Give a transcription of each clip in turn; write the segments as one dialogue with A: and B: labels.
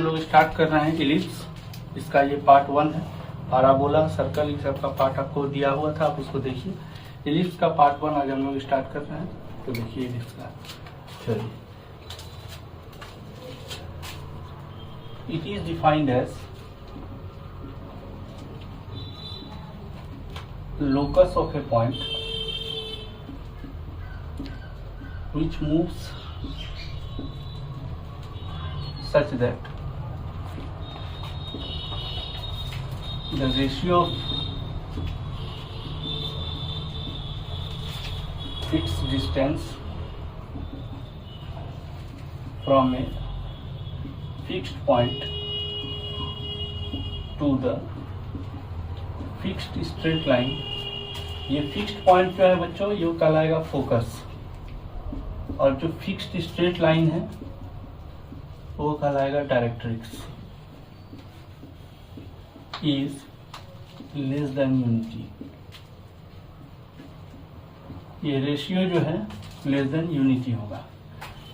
A: लोग स्टार्ट कर रहे हैं इलिप्स। इसका ये पार्ट 1 है। पैराबोला, सर्कल, इन सब का पार्ट आपको दिया हुआ था, आप उसको देखिए। इलिप्स का पार्ट 1 आज हम लोग स्टार्ट कर रहे हैं। तो देखिए इलिप्स का, चलिए। It is defined as locus of a point which moves such that the ratio of its distance from a fixed point to the fixed straight line, ये फिक्स्ड पॉइंट जो है बच्चों ये कहलाएगा फोकस, और जो फिक्स्ड स्ट्रेट लाइन है वो कहलाएगा directrix. Is less than unity, ये रेशियो जो है लेस देन यूनिटी होगा।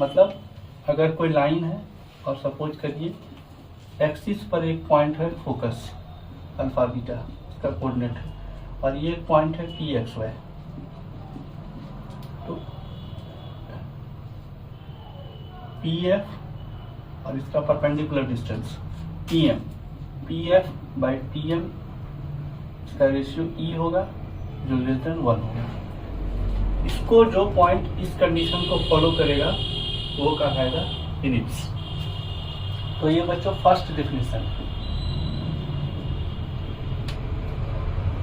A: मतलब अगर कोई लाइन है और सपोज करिए एक्सिस पर एक पॉइंट है फोकस अल्फा बीटा का कोऑर्डिनेट है, और ये एक पॉइंट है पी एक्स वाई, तो पी एफ और इसका perpendicular distance P M, P F by T M, इसका रेशियो ई होगा जो लेस देन 1 होगा। इसको जो पॉइंट इस कंडीशन को फॉलो करेगा वो कहलाएगा इलिप्स। तो ये बच्चों फर्स्ट डेफिनेशन है,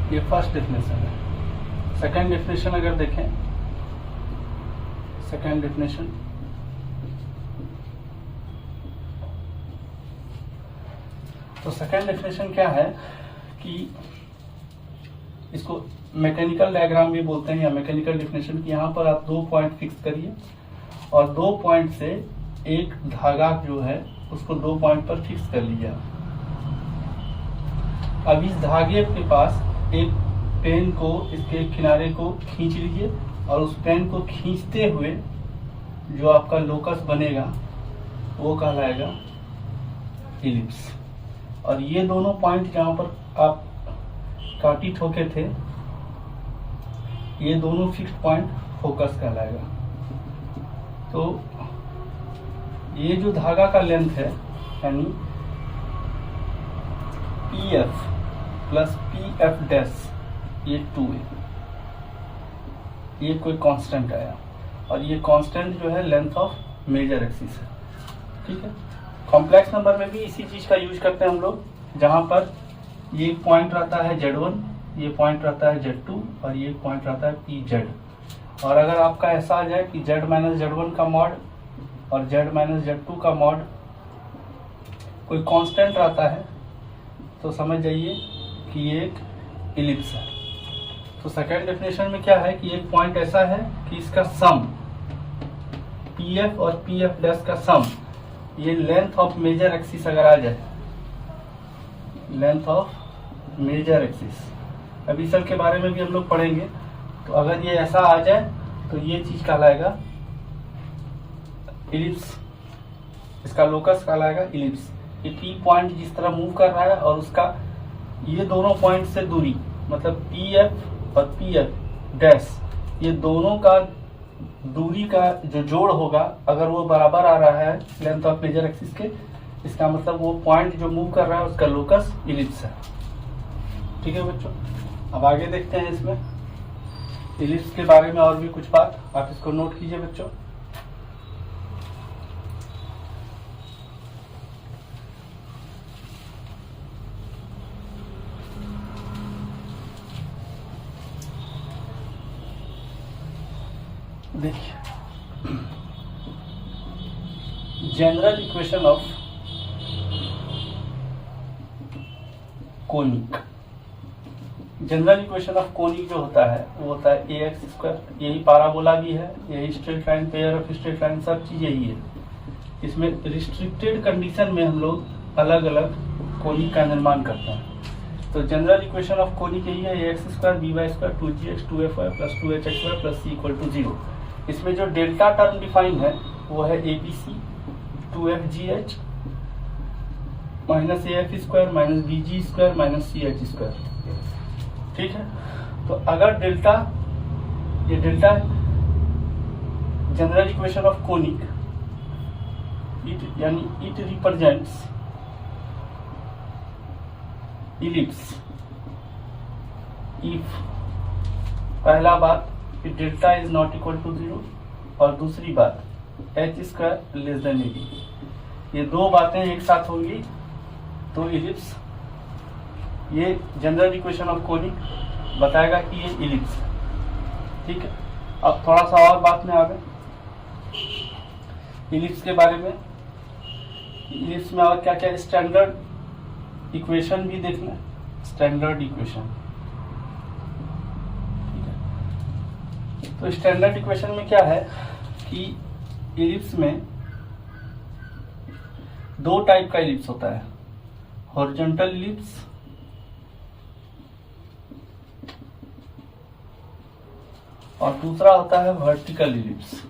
A: ये फर्स्ट डेफिनेशन है। सेकेंड डेफिनेशन अगर देखें, सेकेंड डेफिनेशन तो सेकेंड डेफिनेशन क्या है कि इसको मैकेनिकल डायग्राम भी बोलते हैं या मैकेनिकल डेफिनेशन की। यहाँ पर आप 2 पॉइंट फिक्स करिए और 2 पॉइंट से एक धागा जो है उसको 2 पॉइंट पर फिक्स कर लिया। अब इस धागे के पास एक पेन को, इसके किनारे को खींच लीजिए और उस पेन को खींचते हुए जो आपका लोकस बनेगा वो कहलाएगा इलिप्स। और ये दोनों पॉइंट जहाँ पर आप काटी ठोके थे ये दोनों फिक्स्ड पॉइंट फोकस कहलाएगा। तो ये जो धागा का लेंथ है यानी P F plus P F dash, ये 2 है, ये कोई कांस्टेंट आया, और ये कांस्टेंट जो है लेंथ ऑफ मेजर एक्सिस है। ठीक है, कॉम्प्लेक्स नंबर में भी इसी चीज का यूज करते हैं हम लोग, जहां पर ये पॉइंट रहता है Z1, ये पॉइंट रहता है Z2 और ये पॉइंट रहता है PZ। और अगर आपका ऐसा आ जाए कि Z माइनस Z1 का मॉड और Z माइनस Z2 का मॉड कोई कांस्टेंट रहता है तो समझ जाइए कि ये एक इलिप्स है। तो सेकेंड डेफिनेशन में क्या है कि एक पॉइंट ऐसा है कि इसका सम पी एफ और पी एफ डैश का सम, ये लेंथ ऑफ मेजर एक्सिस अगर आ जाए, लेंथ ऑफ मेजर एक्सिस, अभी सब के बारे में भी हम लोग पढ़ेंगे। तो अगर ये ऐसा आ जाए तो ये चीज कहलाएगा इलिप्स, इसका लोकस कहलाएगा इलिप्स। ये पी पॉइंट जिस तरह मूव कर रहा है और उसका ये दोनों पॉइंट से दूरी, मतलब पी एफ और पी एफ डैश, ये दोनों का दूरी का जो जोड़ होगा अगर वो बराबर आ रहा है लेंथ ऑफ मेजर एक्सिस के, इसका मतलब वो पॉइंट जो मूव कर रहा है उसका लोकस इलिप्स है। ठीक है बच्चों, अब आगे देखते हैं इसमें इलिप्स के बारे में और भी कुछ बात, आप इसको नोट कीजिए बच्चों। देखिए, general equation of conic, general equation of conic जो होता है वो होता है ए एक्स स्क्वायर। यही पैराबोला भी है, यही straight line, pair of straight line, सब चीज यही है। इसमें रिस्ट्रिक्टेड कंडीशन में हम लोग अलग अलग कोनिक का निर्माण करते हैं। तो जनरल इक्वेशन ऑफ कोनिक यही है, a x square b y square 2gx 2fy plus 2hxy plus c equal to 0। इसमें जो डेल्टा टर्म डिफाइन है वो है abc 2fgh minus a f square minus b g square minus c h square. ठीक है, तो अगर delta, ये delta general equation of conic, यानी इट रिप्रेजेंट्स इलिप्स इफ, पहला बात कि delta is not equal to 0, और दूसरी बात h square less than a b. ये दो बातें एक साथ होंगी तो इलिप्स, ये जनरल इक्वेशन ऑफ कोनिक बताएगा कि ये इलिप्स है। ठीक है, अब थोड़ा सा और बात में आ गए इलिप्स के बारे में। इलिप्स में और क्या क्या, स्टैंडर्ड इक्वेशन भी देखना, स्टैंडर्ड इक्वेशन। ठीक है, तो स्टैंडर्ड इक्वेशन में क्या है कि इलिप्स में दो टाइप का इलिप्स होता है, हॉरिजॉन्टल इलिप्स और दूसरा होता है वर्टिकल इलिप्स।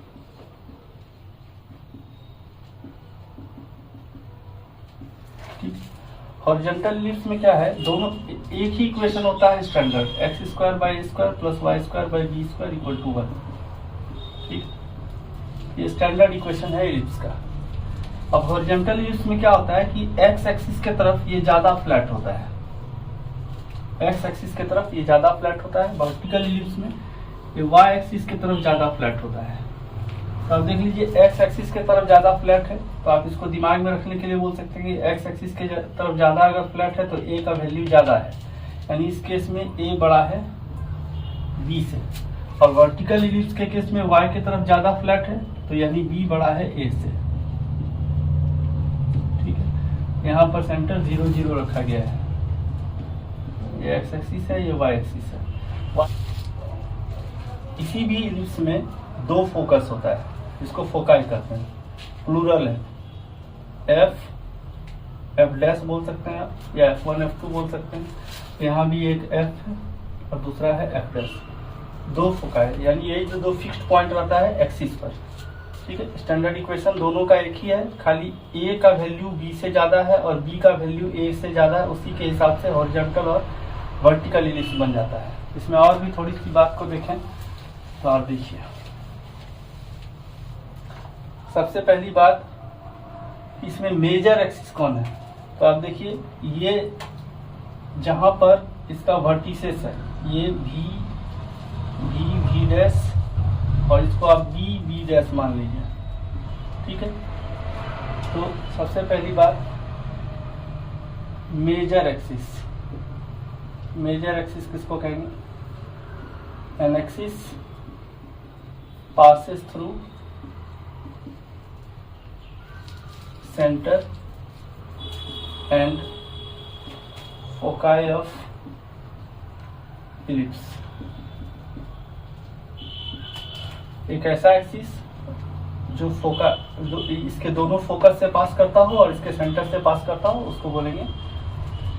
A: हॉरिजॉन्टल इलिप्स में क्या है, दोनों एक ही इक्वेशन होता है standard, x square by square plus y square by b square equal to 1। ठीक, ये स्टैंडर्ड इक्वेशन है इलिप्स का। अब हॉरिजॉन्टल इलिप्स में क्या होता है कि एक्स एक्सिस के तरफ ये ज्यादा फ्लैट होता है, एक्स एक्सिस के तरफ ये ज्यादा फ्लैट होता है। वर्टिकल इलिप्स में ये वाई एक्सिस की तरफ ज्यादा फ्लैट होता है। तो आप देख लीजिए एक्स एक्सिस के तरफ ज्यादा फ्लैट है, तो आप इसको दिमाग में रखने के लिए बोल सकते हैं कि एक्स एक्सिस के तरफ ज्यादा अगर फ्लैट है तो ए का वैल्यू ज्यादा है, यानी इस केस में ए बड़ा है बी से। और वर्टिकल इलिप्स के केस में वाई की तरफ ज्यादा फ्लैट है, तो यानी बी बड़ा है ए से। ठीक है, यहाँ पर सेंटर 0 0 रखा गया है, ये एक्स एक्सिस है, ये वाई एक्सिस है। किसी भी इलिप्स में दो फोकस होता है, इसको फोकाई कहते हैं, प्लूरल है, एफ डैश बोल सकते हैं आप, या F1 F2 बोल सकते हैं। यहाँ भी एक एफ है और दूसरा है एफ डैश, दो फोकाई, यानी यही जो दो फिक्स्ड पॉइंट रहता है एक्सिस पर। ठीक है, स्टैंडर्ड इक्वेशन दोनों का एक ही है, खाली ए का वैल्यू बी से ज्यादा है और बी का वैल्यू ए से ज्यादा है, उसी के हिसाब से हॉरिजॉन्टल और वर्टिकल इलिप्स बन जाता है। इसमें और भी थोड़ी सी बात को देखें तो आप देखिए, सबसे पहली बात, इसमें मेजर एक्सिस कौन है, तो आप देखिए ये जहां पर इसका वर्टिसेस है, ये वी डैश और इसको आप बी डैश मान लीजिए। ठीक है, तो सबसे पहली बात मेजर एक्सिस, मेजर एक्सिस किसको कहेंगे, N axis passes through center and foci of ellipse। एक ऐसा एक्सिस जो इसके दोनों फोकस से पास करता हो और इसके सेंटर से पास करता हो, उसको बोलेंगे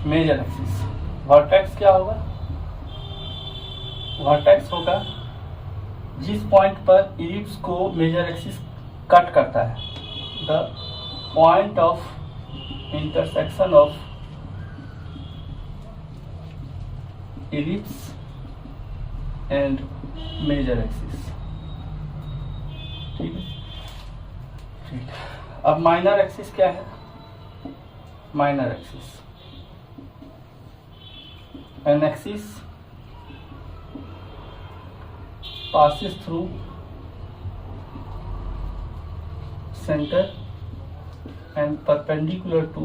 A: मेजर एक्सिस। वर्टेक्स क्या होगा, वर्टेक्स होगा जिस पॉइंट पर इलिप्स को मेजर एक्सिस कट करता है, the point of intersection of ellipse and major axis. ठीक है, ठीक। अब माइनर एक्सिस क्या है, minor axis an axis passes through center and perpendicular to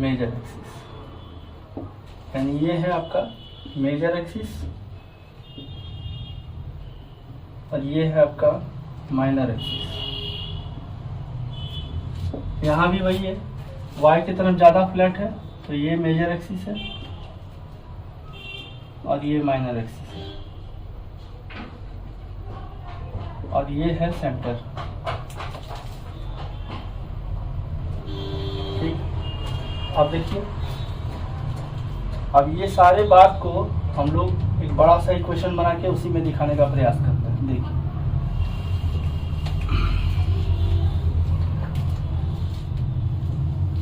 A: major axis, यानी ये है आपका मेजर एक्सिस और ये है आपका माइनर एक्सिस। यहाँ भी वही है, y की तरफ ज्यादा फ्लैट है तो ये मेजर एक्सिस है और ये माइनर एक्सिस है और ये है सेंटर। ठीक, अब देखिए, अब ये सारे बात को हम लोग एक बड़ा सा इक्वेशन बना के उसी में दिखाने का प्रयास करते हैं। देखिए,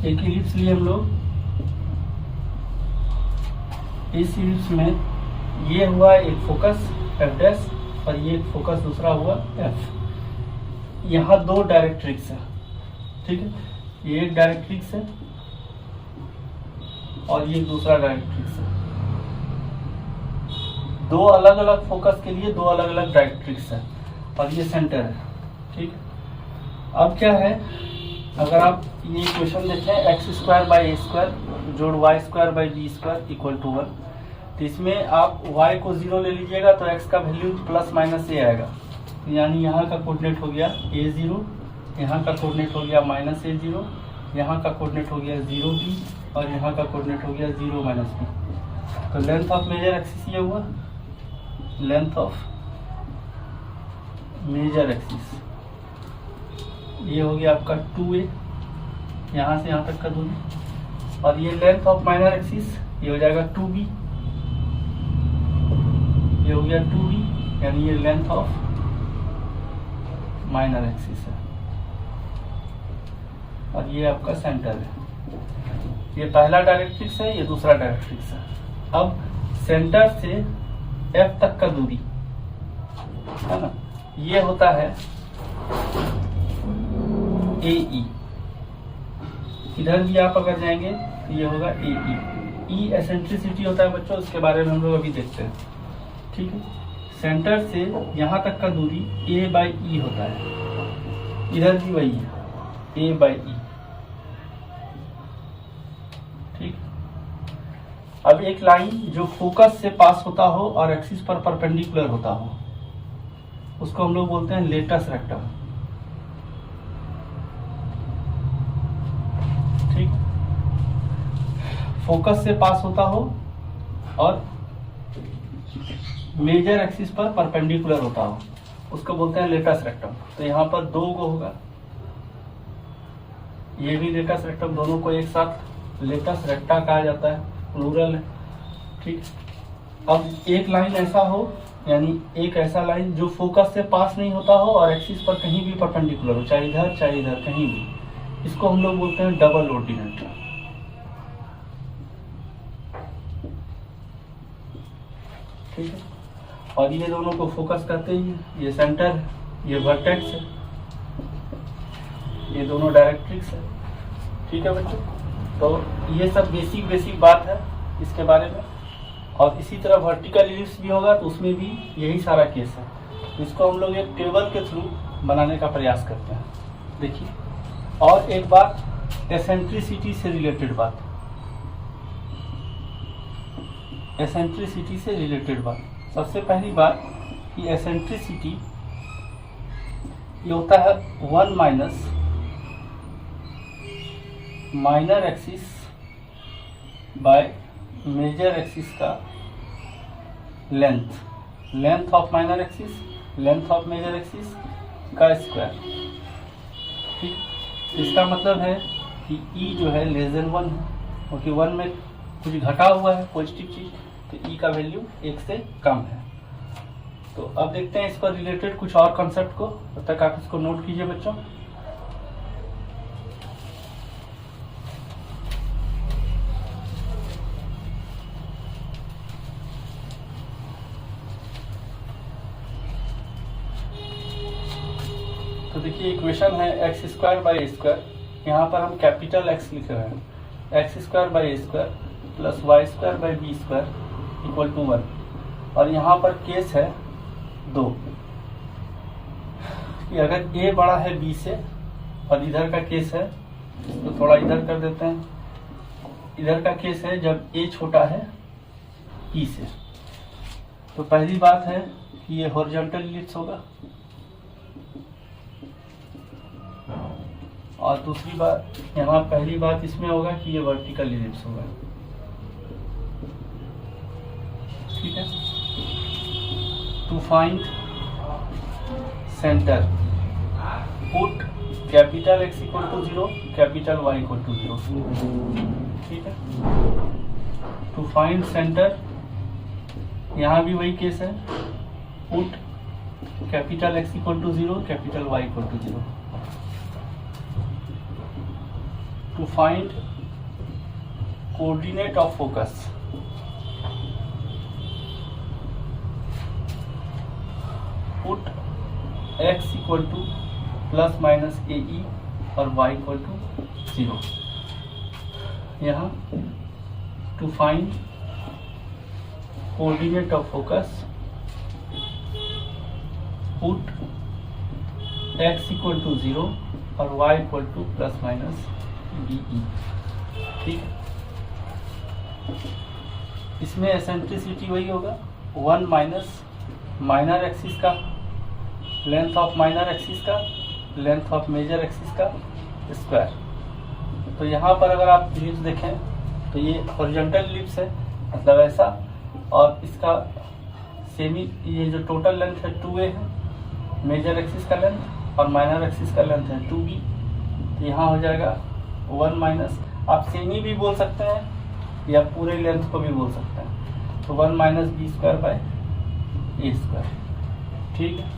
A: एक इलिप्स लिए हम लोग, इस इलिप्स में ये हुआ एक फोकस एफ डैश और ये एक फोकस दूसरा हुआ एफ। यहाँ दो डायरेक्ट्रिक्स है, ठीक है, ये एक डायरेक्ट्रिक्स है और ये दूसरा डायरेक्ट्रिक्स है। दो अलग अलग फोकस के लिए दो अलग अलग डायरेक्ट्रिक्स है और ये सेंटर है, ठीक है। अब क्या है, अगर आप ये इक्वेशन देखें x square by a square जोड़ y square by b square equal to 1, तो इसमें आप y को 0 ले लीजिएगा तो x का वैल्यू प्लस माइनस ए आएगा, यानी यहाँ का कोऑर्डिनेट हो गया a0, यहाँ का कोऑर्डिनेट हो गया माइनस a0, यहाँ का कोऑर्डिनेट हो गया 0b और यहाँ का कोऑर्डिनेट हो गया 0 माइनस b। तो लेंथ ऑफ मेजर एक्सिस ये हुआ, लेंथ ऑफ मेजर एक्सिस ये हो गया आपका 2a, यहाँ से यहाँ तक का दूरी, और ये लेंथ ऑफ माइनर एक्सिस ये हो जाएगा 2b, ये हो गया 2b, यानी ये लेंथ ऑफ माइनर एक्सिस है और ये आपका सेंटर है। ये पहला डायरेक्ट्रिक्स है, ये दूसरा डायरेक्ट्रिक्स है। अब सेंटर से F तक का दूरी है ना, ये होता है AE। इधर भी आप अगर जाएंगे तो ये होगा AE। E एसेंट्रिसिटी होता है बच्चों, उसके बारे में हम लोग अभी देखते हैं, ठीक है। सेंटर से यहाँ तक का दूरी A बाई E होता है, इधर भी वही है A बाई E, ठीक। अब एक लाइन जो फोकस से पास होता हो और एक्सिस पर परपेंडिकुलर होता हो उसको हम लोग बोलते हैं लेटस रेक्टम, ठीक। फोकस से पास होता हो और मेजर एक्सिस पर परपेंडिकुलर होता हो उसको बोलते हैं लेटस रेक्टम। तो यहाँ पर दो को होगा, ये भी लेटस रेक्टम, दोनों को एक साथ लेटस रेक्टा कहा जाता है, प्लूरल है, ठीक। अब एक लाइन ऐसा हो, यानी एक ऐसा लाइन जो फोकस से पास नहीं होता हो और एक्सिस पर कहीं भी परपेंडिकुलर हो, चाहे इधर कहीं भी, इसको हम लोग बोलते हैं डबल ऑर्डिनेट, ठीक है। और ये दोनों को फोकस करते ही, ये सेंटर है, ये वर्टेक्स है, ये दोनों डायरेक्ट्रिक्स है, ठीक है बच्चों। तो ये सब बेसिक बात है इसके बारे में। और इसी तरह वर्टिकल इलिप्स भी होगा तो उसमें भी यही सारा केस है। तो इसको हम लोग एक टेबल के थ्रू बनाने का प्रयास करते हैं। देखिए, और एक बात, एसेंट्रिसिटी से रिलेटेड बात, एसेंट्रिसिटी से रिलेटेड बात। सबसे पहली बात कि एसेंट्रिसिटी ये होता है 1 minus minor axis by major axis का length of minor axis, length of major axis का स्क्वायर, ठीक। इसका मतलब है कि E जो है लेस देन 1 है, क्योंकि 1 में कुछ घटा हुआ है पॉजिटिव चीज, तो E का वैल्यू 1 से कम है। तो अब देखते हैं इस पर रिलेटेड कुछ और कॉन्सेप्ट को, तब तक आप इसको नोट कीजिए बच्चों। तो देखिए, इक्वेशन है x square by a square, यहाँ पर हम कैपिटल एक्स लिख रहे हैं, x square by a square plus y square by b square equal to 1, और यहाँ पर केस है 2 कि अगर a बड़ा है b से, और इधर का केस है, तो थोड़ा इधर कर देते हैं, इधर का केस है जब a छोटा है e से। तो पहली बात है कि ये हॉरिजॉन्टल इलिप्स होगा, और दूसरी बात, यहाँ पहली बात इसमें होगा कि ये वर्टिकल इलिप्स होगा, ठीक है। To find centre, put capital X equal to 0, capital Y equal to 0, ठीक है। टू फाइंड सेंटर, यहाँ भी वही केस है, put capital X equal to 0, capital Y equal to 0। To to find coordinate of focus, put x equal to plus minus AE और y equal to 0। यहाँ to find coordinate of focus, put x equal to 0 और y equal to plus minus BE। ठीक है, इसमें eccentricity वही होगा 1 minus minor axis का length of minor axis का लेंथ ऑफ मेजर एक्सिस का स्क्वायर। तो यहाँ पर अगर आप इलिप्स देखें तो ये हॉरिजॉन्टल इलिप्स है, मतलब ऐसा, और इसका सेमी ये जो टोटल लेंथ है 2a है, मेजर एक्सिस का लेंथ, और माइनर एक्सिस का लेंथ है 2b। तो यहाँ हो जाएगा 1 माइनस, आप सेमी भी बोल सकते हैं या पूरे लेंथ को भी बोल सकते हैं, तो 1 minus b square by a square. ठीक है,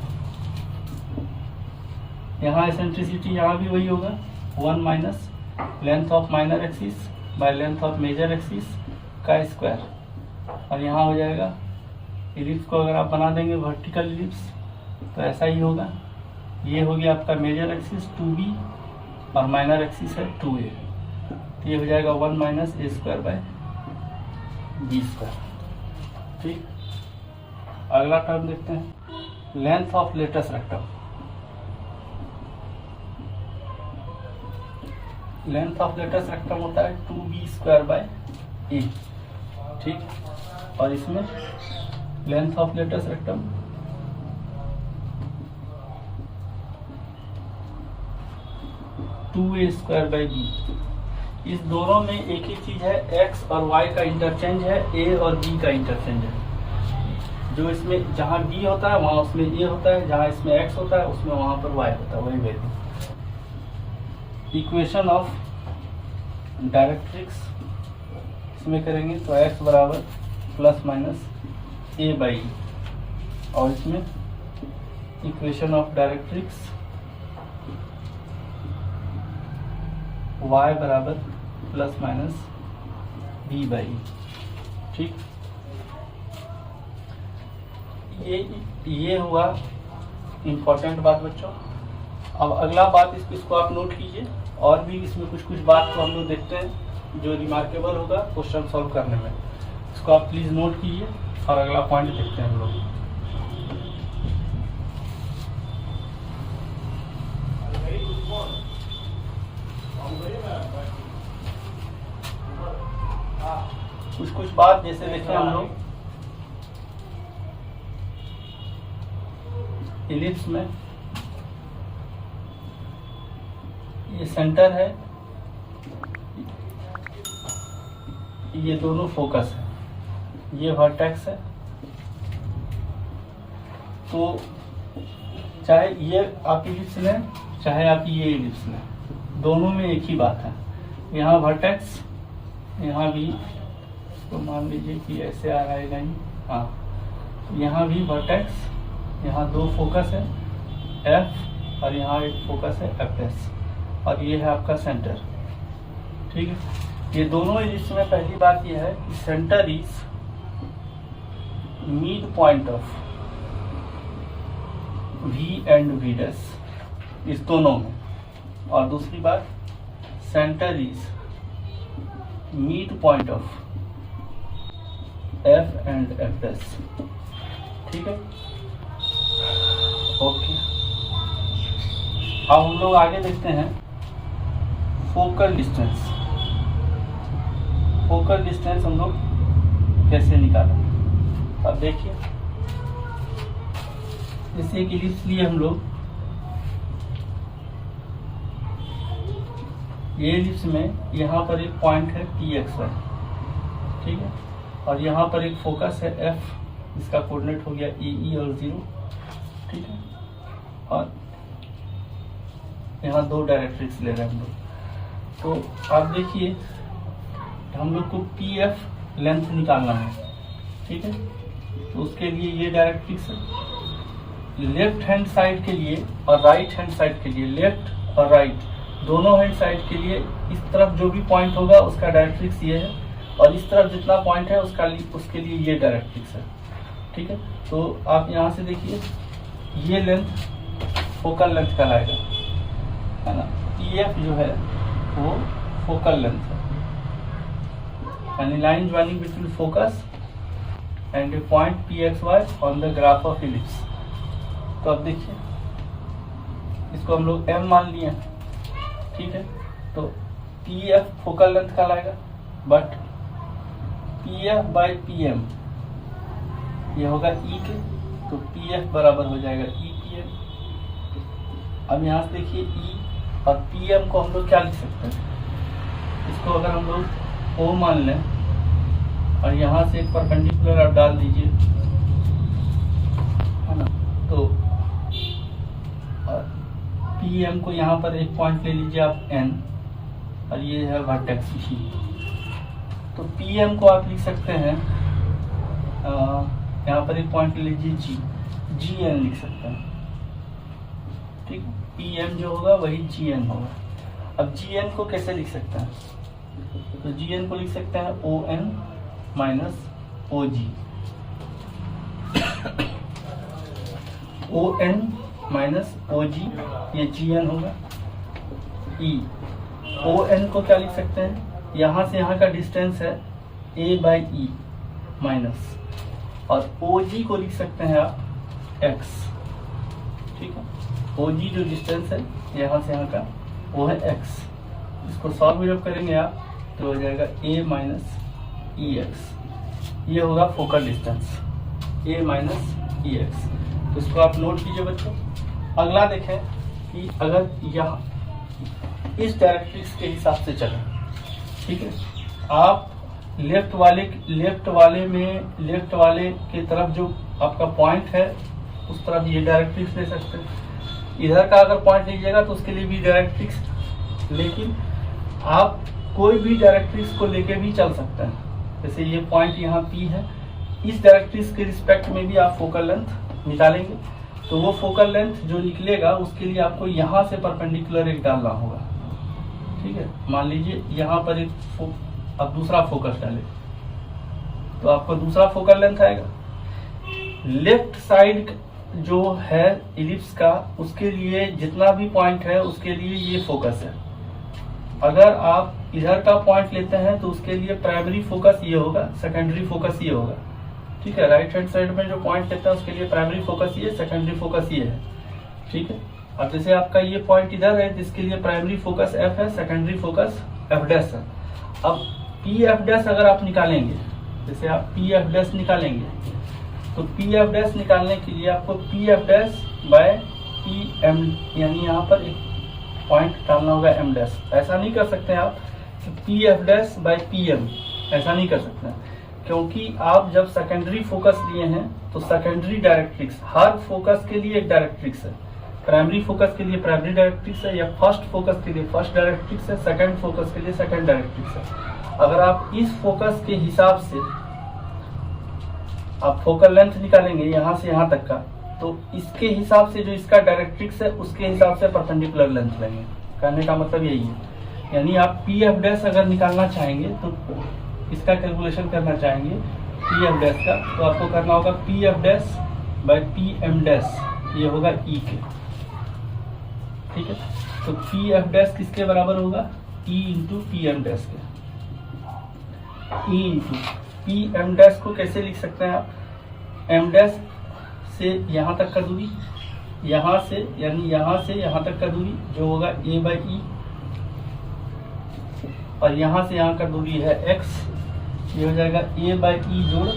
A: यहाँ एसेंट्रिसिटी यहाँ भी वही होगा 1 minus length of minor axis by length of major axis का स्क्वायर, और यहाँ हो जाएगा इलिप्स को अगर आप बना देंगे वर्टिकल इलिप्स तो ऐसा ही होगा। ये हो गया आपका मेजर एक्सिस 2b और माइनर एक्सिस है 2a, तो ये हो जाएगा 1 minus a square by b square. ठीक, अगला टर्म देखते हैं, length of latus rectum. Length of latus rectum होता है 2b स्क्वायर बाय ए। ठीक, और इसमें length of latus rectum 2a square by b. इस दोनों में एक ही चीज है, x और y का इंटरचेंज है, a और b का इंटरचेंज है। जो इसमें जहाँ b होता है वहाँ उसमें a होता है, जहाँ इसमें x होता है उसमें वहाँ पर y होता है, वही वैल्यू। इक्वेशन ऑफ डायरेक्ट्रिक्स इसमें करेंगे तो x बराबर प्लस माइनस a बाई, और इसमें इक्वेशन ऑफ डायरेक्ट्रिक्स y बराबर प्लस माइनस b बाई। ठीक, ये हुआ इम्पोर्टेंट बात बच्चों। अब अगला बात इसको आप नोट कीजिए, और भी इसमें कुछ बात को हम लोग देखते हैं जो रिमार्केबल होगा क्वेश्चन सॉल्व करने में। इसको आप प्लीज नोट कीजिए और अगला पॉइंट देखते हैं हम लोग। कुछ बात जैसे देखें हम लोग इलिप्स में, ये सेंटर है, ये दोनों फोकस है, ये वर्टेक्स है। तो चाहे ये आप इलिप्स लें चाहे आप ये इलिप्स लें, दोनों में एक ही बात है। यहाँ वर्टेक्स, यहाँ भी तो मान लीजिए कि ऐसे आ रहा है नहीं, हाँ, यहाँ भी वर्टेक्स, यहाँ दो फोकस है F और यहाँ एक फोकस है FS, और ये है आपका सेंटर। ठीक है, ये दोनों इलिप्स में पहली बात ये है कि centre is mid point of V and V dash, इस दोनों में। और दूसरी बात, centre is mid point of F and F dash. ठीक है, ओके। अब हम लोग आगे देखते हैं फोकल डिस्टेंस। फोकल डिस्टेंस हम लोग कैसे निकालें। अब देखिए, जैसे एक इलिप्स लिए हम लोग, ये इलिप्स में यहाँ पर एक पॉइंट है PXY, ठीक है, और यहाँ पर एक फोकस है F, इसका कोऑर्डिनेट हो गया EE और 0, ठीक है, और यहाँ दो डायरेक्ट्रिक्स ले रहे हैं हम लोग। तो आप देखिए, हम लोग को PF लेंथ निकालना है, ठीक है, तो उसके लिए ये डायरेक्ट्रिक्स है। लेफ्ट हैंड साइड के लिए और राइट हैंड साइड के लिए, लेफ्ट और राइट दोनों हैंड साइड के लिए इस तरफ जो भी पॉइंट होगा उसका डायरेक्ट्रिक्स ये है, और इस तरफ जितना पॉइंट है उसके लिए ये डायरेक्ट्रिक्स है। ठीक है, तो आप यहाँ से देखिए ये लेंथ फोकल लेंथ कहलाएगा, है ना। EF जो है वो फोकल लेंथ है, यानी line joining between focus and A point PXY on the graph of ellipse. तो अब देखिए इसको हम लोग M मान लिए, ठीक है। तो PF फोकल लेंथ कहलाएगा, बट PF बाई PM ये होगा E के, तो PF बराबर हो जाएगा EPM। अब यहाँ से देखिए E और PM को हम लोग क्या लिख सकते हैं, इसको अगर हम लोग O मान लें और यहाँ से एक परपेंडिकुलर आप डाल दीजिए, है ना। तो PM को यहाँ पर एक पॉइंट ले लीजिए आप N, और ये है वर्टेक्स G। तो PM को आप लिख सकते हैं, यहाँ पर एक पॉइंट ले लीजिए GN लिख सकते हैं, ठीक। PM जो होगा वही GN होगा। अब GN को कैसे लिख सकते हैं, तो GN को लिख सकते हैं ON minus OG। ON minus OG ये GN होगा। ON को क्या लिख सकते हैं, यहाँ से यहाँ का डिस्टेंस है A बाई E माइनस, और OG को लिख सकते हैं आप X, ठीक है। OG जो डिस्टेंस है यहाँ से यहाँ का वो है X। इसको सॉल्व जब करेंगे आप तो हो जाएगा A माइनस EX, ये होगा focal distance A minus EX। तो इसको आप नोट कीजिए बच्चों। अगला देखें कि अगर यहाँ इस डायरेक्ट्रिक्स के हिसाब से चलें, ठीक है। आप लेफ्ट वाले के तरफ जो आपका पॉइंट है उस तरफ ये डायरेक्ट्रिक्स ले सकते हैं। इधर का अगर पॉइंट लीजिएगा तो उसके लिए भी डायरेक्ट्रिक्स, लेकिन आप कोई भी डायरेक्ट्रिक्स को लेके भी चल सकते हैं। जैसे ये पॉइंट यहाँ P है, इस डायरेक्ट्रिक्स के रिस्पेक्ट में भी आप फोकल लेंथ निकालेंगे, तो वो फोकल लेंथ जो निकलेगा उसके लिए आपको यहाँ से परपेंडिकुलर एक डालना होगा, ठीक है। मान लीजिए यहाँ पर एक अब दूसरा फोकस डाले तो आपको दूसरा फोकल लेंथ आएगा। लेफ्ट साइड जो है इलिप्स का उसके लिए जितना भी पॉइंट है उसके लिए ये फोकस है। अगर आप इधर का पॉइंट लेते हैं तो उसके लिए प्राइमरी फोकस ये होगा, सेकेंडरी फोकस ये होगा, ठीक है। राइट हैंड साइड में जो पॉइंट लेते हैं उसके लिए प्राइमरी फोकस ये, सेकेंडरी फोकस ये है, ठीक है। अब जैसे आपका ये पॉइंट इधर है, जिसके लिए प्राइमरी फोकस F है, सेकेंडरी फोकस F' है। अब PF' अगर आप निकालेंगे, जैसे आप PF' निकालेंगे, तो PF' निकालने के लिए आपको PF' बाय PM, यानी यहाँ पर एक पॉइंट डालना होगा M'। ऐसा नहीं कर सकते आप कि PF' बाय PM, ऐसा नहीं कर सकते हैं, क्योंकि आप जब सेकेंडरी फोकस लिए हैं तो सेकेंडरी डायरेक्ट्रिक्स हर फोकस के लिए एक डायरेक्ट्रिक्स है। प्राइमरी फोकस के लिए प्राइमरी डायरेक्ट्रिक्स है, या फर्स्ट फोकस के लिए फर्स्ट डायरेक्ट्रिक्स है, सेकंड फोकस के लिए सेकंड डायरेक्ट्रिक्स है। अगर आप इस फोकस के हिसाब से आप फोकल लेंथ निकालेंगे यहाँ से यहाँ तक का, तो इसके हिसाब से जो इसका डायरेक्ट्रिक्स है उसके हिसाब से परपेंडिकुलर लेंथ लेंगे। कहने का मतलब यही है, यानी आप PF' अगर निकालना चाहेंगे तो इसका कैलकुलेशन करना चाहेंगे PF' का, तो आपको करना होगा PF' बाय PM', ये होगा E के, ठीक है। तो PF' किसके बराबर होगा, E इंटू PM' के। E इंटू PM' को कैसे लिख सकते हैं आप, M' से यहाँ तक का दूरी, यहाँ से यानी यहाँ से यहाँ तक का दूरी जो होगा A बाई E, और यहाँ से यहाँ का दूरी है X, ये हो जाएगा A बाई E जोड़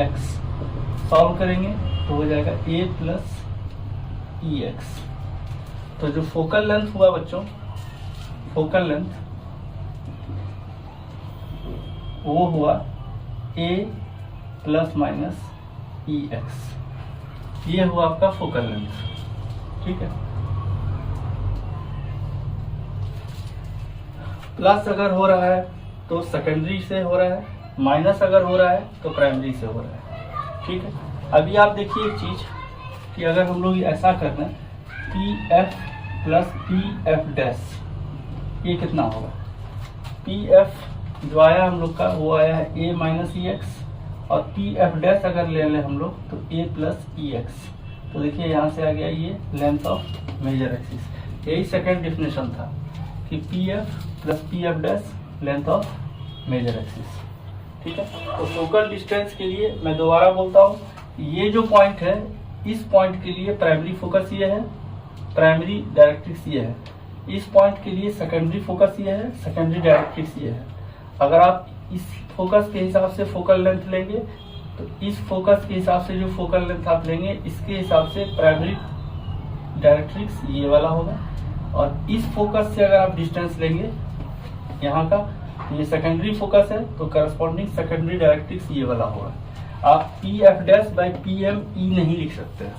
A: X। सॉल्व करेंगे तो हो जाएगा A प्लस EX। तो जो फोकल लेंथ हुआ बच्चों, फोकल लेंथ वो हुआ A प्लस माइनस EX, ये हुआ आपका फोकल लेंथ, ठीक है। प्लस अगर हो रहा है तो सेकेंडरी से हो रहा है, माइनस अगर हो रहा है तो प्राइमरी से हो रहा है, ठीक है। अभी आप देखिए एक चीज कि अगर हम लोग ऐसा कर दें PF प्लस PF' ये कितना होगा, पी एफ जो आया हम लोग का वो आया है ए माइनस ई एक्स, और पी एफ डैश अगर ले लें हम लोग तो ए प्लस ई एक्स। तो देखिए यहाँ से आ गया ये लेंथ ऑफ मेजर एक्सिस। यही सेकेंड डिफिनेशन था कि P F plus P F dash length of major axis. ठीक है, तो फोकल डिस्टेंस के लिए मैं दोबारा बोलता हूँ, ये जो पॉइंट है इस पॉइंट के लिए प्राइमरी फोकस ये है, प्राइमरी डायरेक्ट्रिक्स ये है। इस पॉइंट के लिए सेकेंडरी फोकस ये है, सेकेंडरी डायरेक्ट्रिक्स ये है। अगर आप इस फोकस के हिसाब से फोकल लेंथ लेंगे तो इस फोकस के हिसाब से जो फोकल लेंथ आप लेंगे इसके हिसाब से प्राइमरी डायरेक्ट्रिक्स ये वाला होगा, और इस फोकस से अगर आप डिस्टेंस लेंगे यहाँ का, ये सेकेंडरी फोकस है तो करस्पॉन्डिंग सेकेंडरी डायरेक्ट्रिक्स ये वाला होगा। आप P F dash by P M e नहीं लिख सकते।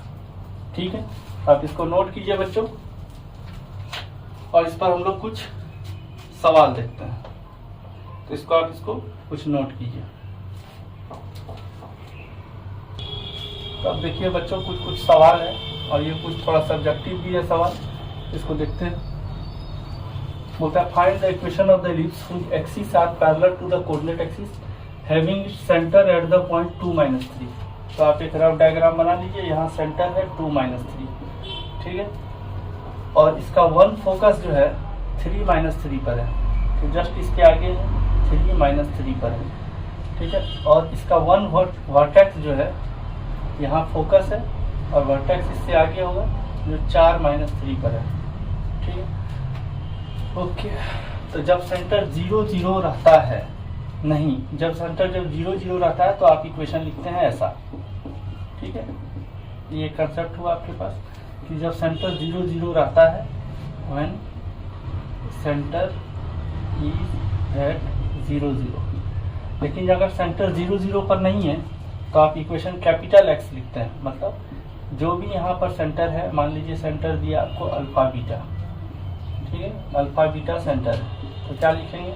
A: ठीक है, आप इसको नोट कीजिए बच्चों, और इस पर हम लोग कुछ सवाल देखते हैं। तो इसको आप कुछ नोट कीजिए। तो अब देखिए बच्चों कुछ सवाल है, और ये कुछ थोड़ा सब्जेक्टिव भी है सवाल, इसको देखते हैं। बोलता है find the equation of the ellipse which axis are parallel to the coordinate axis having centre at the point 2-3। तो आप एक रफ डायग्राम बना लीजिए, यहाँ सेंटर है 2-3। ठीक है, और इसका वन फोकस जो है 3-3 पर है, तो जस्ट इसके आगे है 3-3 पर है। ठीक है, और इसका वन वर्टेक्स जो है यहाँ फोकस है, और वर्टेक्स इससे आगे होगा जो 4-3 पर है। ठीक है, ओके। तो जब सेंटर 0-0 रहता है, नहीं, जब सेंटर जब 0-0 रहता है तो आप इक्वेशन लिखते हैं ऐसा। ठीक है, ये कंसेप्ट हुआ आपके पास कि जब सेंटर 0-0 रहता है, व्हेन सेंटर इज एट 0-0। लेकिन अगर सेंटर 0-0 पर नहीं है तो आप इक्वेशन कैपिटल एक्स लिखते हैं। मतलब जो भी यहाँ पर सेंटर है, मान लीजिए सेंटर दिया आपको अल्फा बीटा, ठीक है, अल्फा बीटा सेंटर है, तो क्या लिखेंगे,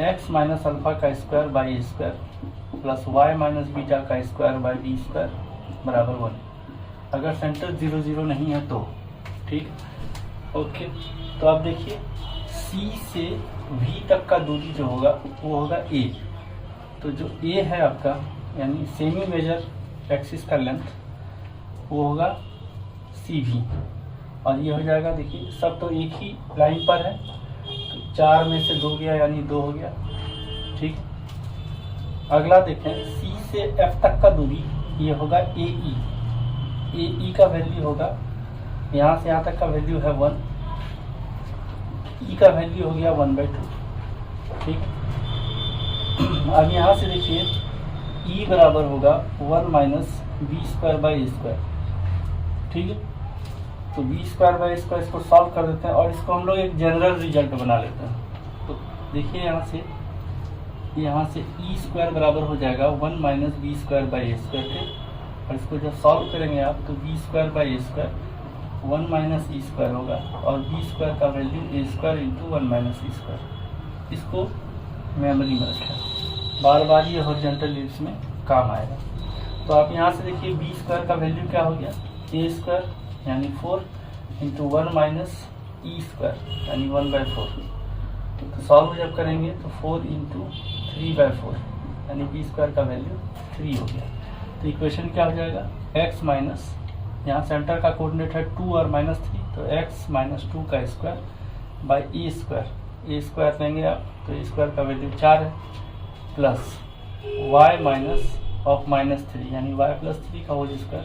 A: एक्स माइनस अल्फा का square by a square plus y minus beta का स्क्वायर बाई बी स्क्वायर बराबर 1। अगर सेंटर 0-0 नहीं है तो। ठीक, ओके। तो आप देखिए सी से वी तक का दूरी जो होगा वो होगा ए। तो जो ए है आपका यानी सेमी मेजर एक्सिस का लेंथ वो होगा सी वी, और ये हो जाएगा, देखिए सब तो एक ही लाइन पर है, तो 4 में से 2 गया यानी 2 हो गया। ठीक, अगला देखें, सी से एफ तक का दूरी ये होगा ए ई का वैल्यू होगा, यहाँ से यहाँ तक का वैल्यू है 1, ई का वैल्यू हो गया 1/2। ठीक, अब यहाँ से देखिए ई बराबर होगा 1 minus b square by a square. ठीक है, तो बी स्क्वायर बाई स्क्वायर इसको सॉल्व कर देते हैं, और इसको हम लोग एक जनरल रिजल्ट बना लेते हैं। तो देखिए यहाँ से ई स्क्वायर बराबर हो जाएगा 1 minus b square by a square के, और इसको जब सॉल्व करेंगे आप तो b square by a square 1 minus e square होगा, और बी स्क्वायर का value a square into 1 minus e square. इसको मेमोरी में रखें, बार बार ये हॉरिजॉन्टल एलिप्स में काम आएगा। तो आप यहाँ से देखिए बी स्क्वायर का वैल्यू क्या हो गया, ए स्क्वायर यानी 4 इंटू 1 माइनस ई स्क्वायर यानी 1/4। तो सॉल्व जब करेंगे तो 4 इंटू 3/4 यानी बी स्क्वायर का वैल्यू 3 हो गया। तो इक्वेशन क्या हो जाएगा, x माइनस, यहाँ सेंटर का कोऑर्डिनेट है 2 और -3, तो x माइनस 2 का स्क्वायर बाई ए स्क्वायर लेंगे आप तो ए स्क्वायर का वैल्यू 4 है, प्लस y माइनस ऑफ -3 यानी y प्लस 3 का whole square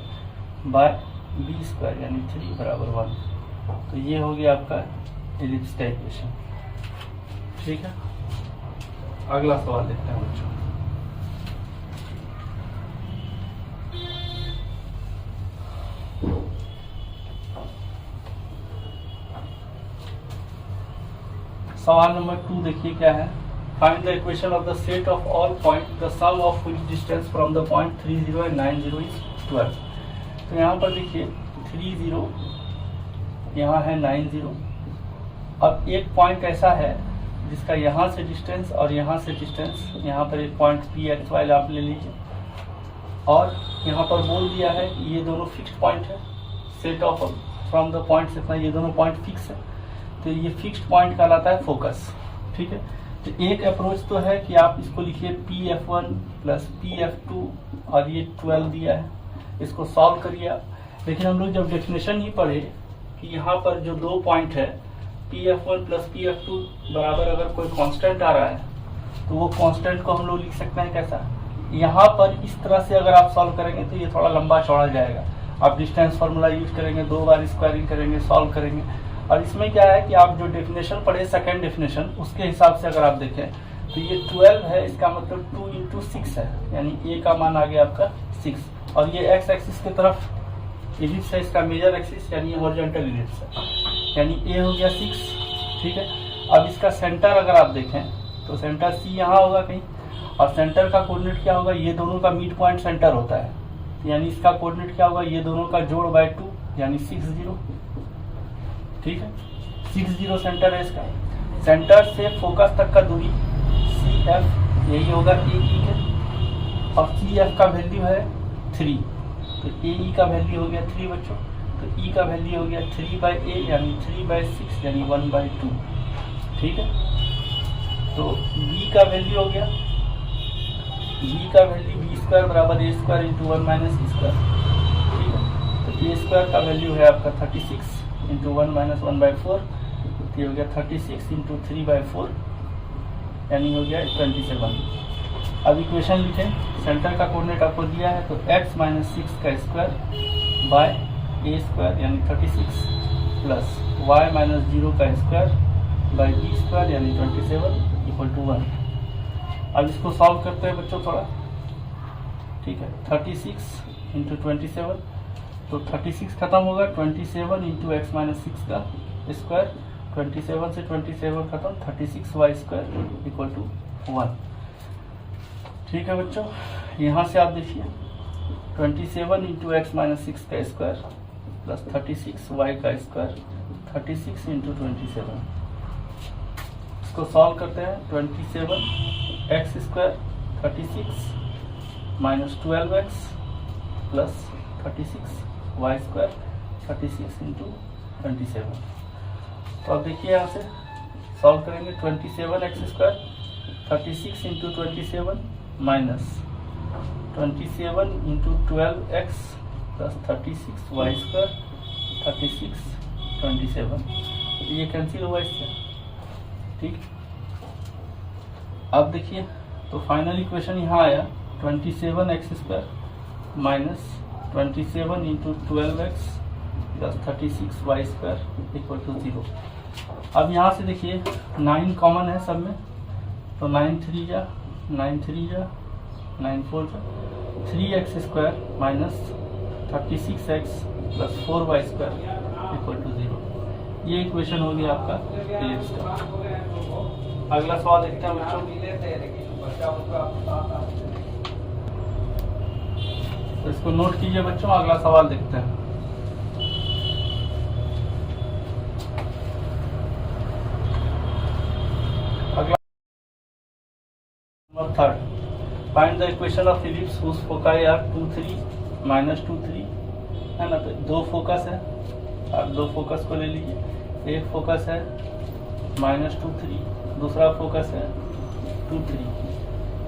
A: by b square यानी 3 बराबर 1। तो ये हो गया आपका एलिप्स का इक्वेशन। ठीक है, अगला सवाल देखते हैं बच्चों। सवाल नंबर 2 देखिए क्या है, find the equation of the set of all point the sum of which distance from the point 30 and 90 is 12। तो यहाँ पर देखिए 30 यहाँ है 90। अब एक पॉइंट ऐसा है जिसका यहाँ से डिस्टेंस और यहाँ से डिस्टेंस, यहाँ पर एक पॉइंट पी एक्स वाई आप ले लीजिए, और यहाँ पर बोल दिया है कि ये दोनों फिक्स पॉइंट है, set of from the point इतना, ये दोनों पॉइंट फिक्स है। तो ये फिक्स्ड पॉइंट कहलाता है फोकस। ठीक है, तो एक अप्रोच तो है कि आप इसको लिखिए Pf1 प्लस Pf2 और ये 12 दिया है, इसको सॉल्व करिए आप। लेकिन हम लोग जब डेफिनेशन ही पढ़े कि यहाँ पर जो दो पॉइंट है Pf1 प्लस Pf2 बराबर अगर कोई कांस्टेंट आ रहा है तो वो कांस्टेंट को हम लोग लिख सकते हैं कैसा, यहाँ पर इस तरह से अगर आप सॉल्व करेंगे तो ये थोड़ा लंबा चौड़ा जाएगा। आप डिस्टेंस फार्मूला यूज करेंगे, 2 बार स्क्वायरिंग करेंगे, सॉल्व करेंगे। और इसमें क्या है कि आप जो डेफिनेशन पढ़े सेकंड डेफिनेशन, उसके हिसाब से अगर आप देखें तो ये 12 है, इसका मतलब 2 इंटू 6 है, यानी a का मान आ गया आपका 6। और ये x एक्सिस की तरफ इलिप्स है, इसका मेजर एक्सिस यानी हॉरिजॉन्टल इलिप्स है, यानी a हो गया 6। ठीक है, अब इसका सेंटर अगर आप देखें तो सेंटर C यहाँ होगा कहीं, और सेंटर का कोऑर्डिनेट क्या होगा, ये दोनों का मिड पॉइंट सेंटर होता है, यानी इसका कोऑर्डिनेट क्या होगा, ये दोनों का जोड़ बाय 2 यानी 60। ठीक है, 60 सेंटर है इसका। सेंटर से फोकस तक का दूरी CF यही होगा AE है, और CF का वैल्यू है 3, तो AE का वैल्यू हो गया 3 बच्चों, तो E का वैल्यू हो गया 3/A यानी 3/6 यानी 1/2। ठीक है, तो B का वैल्यू हो गया, B का वैल्यू B स्क्वायर बराबर A square into 1 minus E square. ठीक है, तो A स्क्वायर का वैल्यू है आपका 36 इंटू 1 माइनस 1/4, ये हो गया 36 इंटू 3/4 यानी हो गया 27। अब इक्वेशन लिखें, सेंटर का कोऑर्डिनेट आपको दिया है तो x माइनस 6 का स्क्वायर बाय A स्क्वायर यानी 36 प्लस y माइनस 0 का स्क्वायर बाई B स्क्वायर यानी 27 इक्वल टू 1। अब इसको सॉल्व करते हैं बच्चों थोड़ा। ठीक है, 36 इंटू 27, तो 36 खत्म होगा, 27 इंटू एक्स माइनस 6 का स्क्वायर, 27 से 27 खत्म, 36y स्क्वायर इक्वल टू 1। ठीक है बच्चों, यहाँ से आप देखिए 27 इंटू एक्स माइनस 6 का स्क्वायर प्लस 36y का स्क्वायर, 36 इंटू 27। इसको सॉल्व करते हैं, 27 x square 36 minus 12x plus 36y square 36 into 27। तो अब देखिए यहाँ से सॉल्व करेंगे, 27 x square 36 into 27 minus 27 into 12x plus 36y square 36 27, ये कैंसिल हुआ इससे। ठीक, अब देखिए तो फाइनल इक्वेशन यहाँ आया 27 x square minus 27 into 12x plus 36y square equal to 0। अब यहाँ से देखिए 9 कॉमन है सब में, तो 9 3 जा 9 3 जा 9 4 जा 3x square minus 36x plus 4y square equal to 0। ये इक्वेशन हो गया आपका इलिप्स का। अगला सवाल देखते हैं बच्चों, तो इसको नोट कीजिए बच्चों, अगला सवाल देखते हैं। अगला number 3, find the equation of ellipse whose foci are 2 3 minus 2 3, है ना। तो दो फोकस है, आप दो फोकस को ले लीजिए, एक फोकस है -2 3, दूसरा फोकस है 2 3।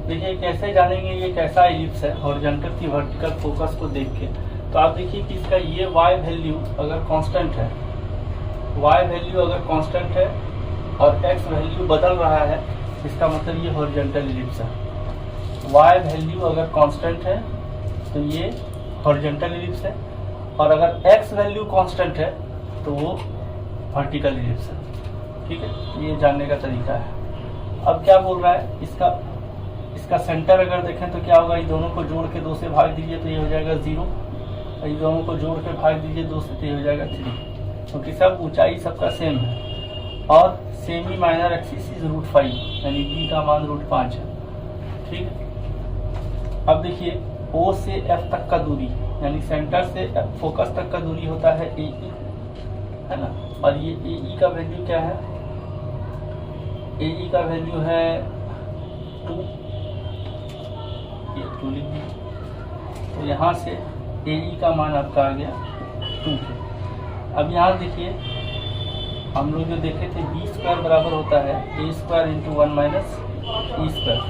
A: देखिए कैसे जानेंगे ये कैसा इलिप्स है, हॉरिजॉन्टल की वर्टिकल फोकस को देख के। तो आप देखिए कि इसका ये y वैल्यू अगर कांस्टेंट है, y वैल्यू अगर कांस्टेंट है और x वैल्यू बदल रहा है, इसका मतलब ये हॉरिजॉन्टल इलिप्स है। y वैल्यू अगर कांस्टेंट है तो ये हॉरिजॉन्टल इलिप्स है, और अगर x वैल्यू कांस्टेंट है तो वो वर्टिकल इलिप्स है। ठीक है, ये जानने का तरीका है। अब क्या बोल रहा है, इसका सेंटर अगर देखें तो क्या होगा, ये दोनों को जोड़ के 2 से भाग दीजिए तो ये हो जाएगा 0, ये दोनों को जोड़ के भाग दीजिए 2 से तो ये हो जाएगा 3, क्योंकि सब ऊंचाई सबका सेम है, और सेमी माइनर एक्सिस इज √5 यानी b का मान √5 है। ठीक, अब देखिए O से F तक का दूरी यानी सेंटर से फोकस तक का दूरी होता है AE, है ना, और ये AE का वैल्यू क्या है, AE का वैल्यू है 2, ये 2 लिख दीजिए। तो यहाँ से AE का मान आपका आ गया 2। अब यहाँ देखिए हम लोग जो देखे थे बी स्क्वायर बराबर होता है ए square into 1 minus e square,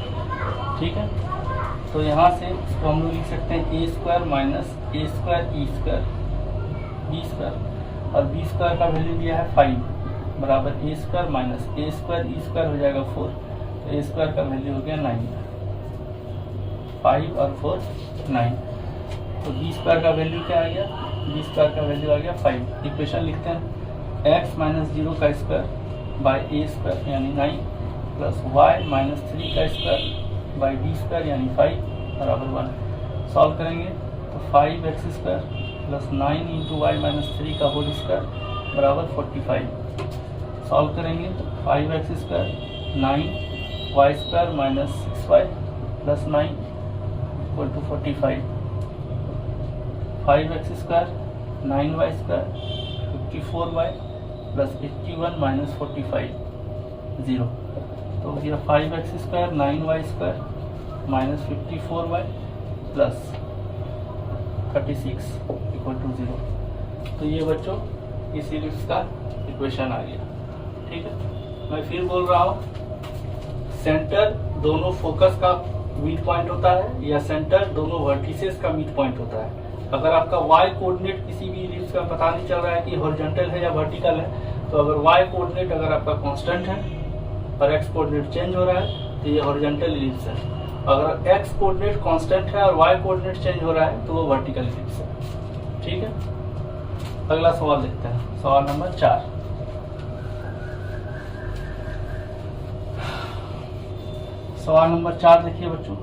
A: ठीक है। तो यहाँ से इसको हम लोग लिख सकते हैं ए square minus a square E square B square, और बी स्क्वायर का वैल्यू दिया है 5 बराबर ए square minus a square E square हो जाएगा 4, तो ए स्क्वायर का वैल्यू हो गया 9, 5 और 4 9। तो बी स्क्वायर का वैल्यू क्या आ गया, बी स्क्वायर का वैल्यू आ गया 5। इक्वेशन लिखते हैं x माइनस 0 का स्क्वायर बाई ए स्क्वायर यानी 9 प्लस y माइनस 3 का स्क्वायर बाई बी स्क्वायर यानी 5 बराबर 1। सॉल्व करेंगे तो 5x square plus 9 into y minus 3 का होल स्क्वायर बराबर 45। सॉल्व करेंगे तो 5x square 9 y square minus 6y plus 9 equal to 45। 5x square 9y square 54y plus 81 minus 45 0। तो यह 5x square 9y square minus 54y plus 36 equal to 0। तो ये बच्चों इस सीरीज का इक्वेशन आ गया, ठीक है। मैं फिर बोल रहा हूँ, सेंटर दोनों फोकस का मिड पॉइंट होता है या सेंटर दोनों वर्टिसेस का मिड पॉइंट होता है। अगर आपका y कोऑर्डिनेट किसी भी इलिप्स का पता नहीं चल रहा है कि हॉरिजॉन्टल है या वर्टिकल है, तो अगर y कोऑर्डिनेट अगर आपका कांस्टेंट है और x कोऑर्डिनेट चेंज हो रहा है तो ये हॉरिजॉन्टल इलिप्स है। अगर x कोऑर्डिनेट कांस्टेंट है और y कोऑर्डिनेट चेंज हो रहा है तो वो वर्टिकल इलिप्स है, ठीक है। अगला सवाल देखते हैं, सवाल नंबर 4। सवाल नंबर 4 देखिए बच्चों,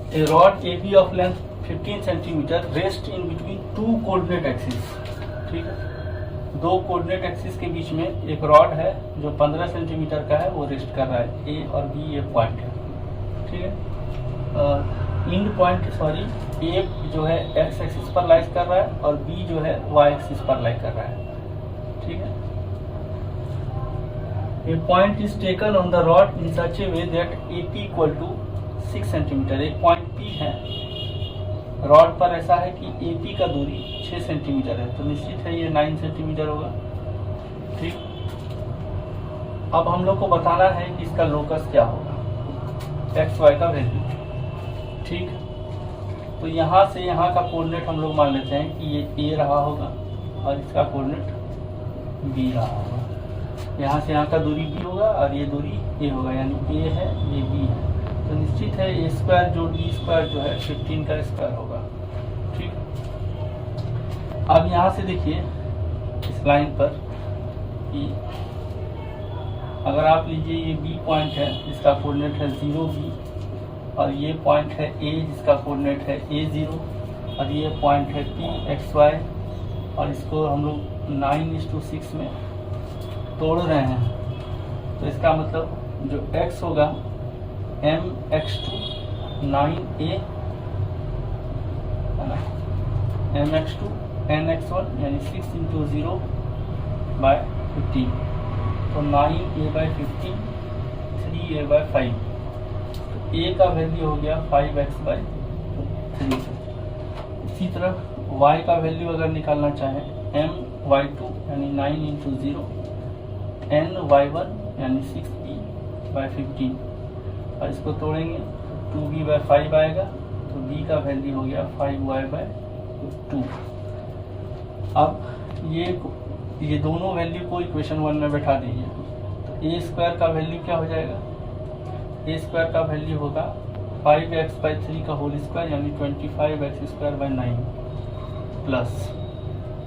A: A rod AB of length 15 cm rest in between two coordinate axes, ठीक है। दो कोऑर्डिनेट एक्सिस के बीच में एक रॉड है जो 15 सेंटीमीटर का है, वो रेस्ट कर रहा है। ए और बी ये पॉइंट है, ठीक है। इंड पॉइंट सॉरी ए जो है एक्स एक्सिस पर लाइज कर रहा है और बी जो है वाई एक्सिस पर लाइज कर रहा है, ठीक है। A point is taken on the rod in such a way that AP equal to 6 centimetre. एक पॉइंट P है रॉड पर, ऐसा है कि AP का दूरी 6 सेंटीमीटर है, तो निश्चित है ये 9 सेंटीमीटर होगा, ठीक। अब हम लोग को बताना है कि इसका लोकस क्या होगा, एक्स वाई का वैल्यू, ठीक। तो यहाँ से यहाँ का कोऑर्डिनेट हम लोग मान लेते हैं कि ये A रहा होगा और इसका कोऑर्डिनेट B रहा होगा। यहाँ से यहाँ का दूरी B होगा और ये दूरी A होगा, यानी A है ये B है, तो निश्चित है ए स्क्वायर जोड़ बी स्क्वायर जो है 15 का स्क्वायर होगा, ठीक। अब यहाँ से देखिए इस लाइन पर कि अगर आप लीजिए ये बी पॉइंट है जिसका कोऑर्डिनेट है 0B और ये पॉइंट है ए जिसका कोऑर्डिनेट है A0 और ये पॉइंट है P XY और इसको हम लोग 9:6 में तोड़ रहे हैं, तो इसका मतलब जो x होगा mx2 9a mx2 nx1 यानी 6 इंटू 0 बाय 15, तो 9a/15 3a/5, तो a का वैल्यू हो गया 5x/3। इसी तरह y का वैल्यू अगर निकालना चाहें my2 यानी 9 इंटू 0 ny1 यानी 6b/15 और इसको तोड़ेंगे तो 2b/5 आएगा, तो b का वैल्यू हो गया 5y/2। अब ये दोनों वैल्यू को इक्वेशन 1 में बैठा दीजिए, तो ए स्क्वायर का वैल्यू क्या हो जाएगा, ए स्क्वायर का वैल्यू होगा 5x/3 का होल स्क्वायर यानी 25x²/9 प्लस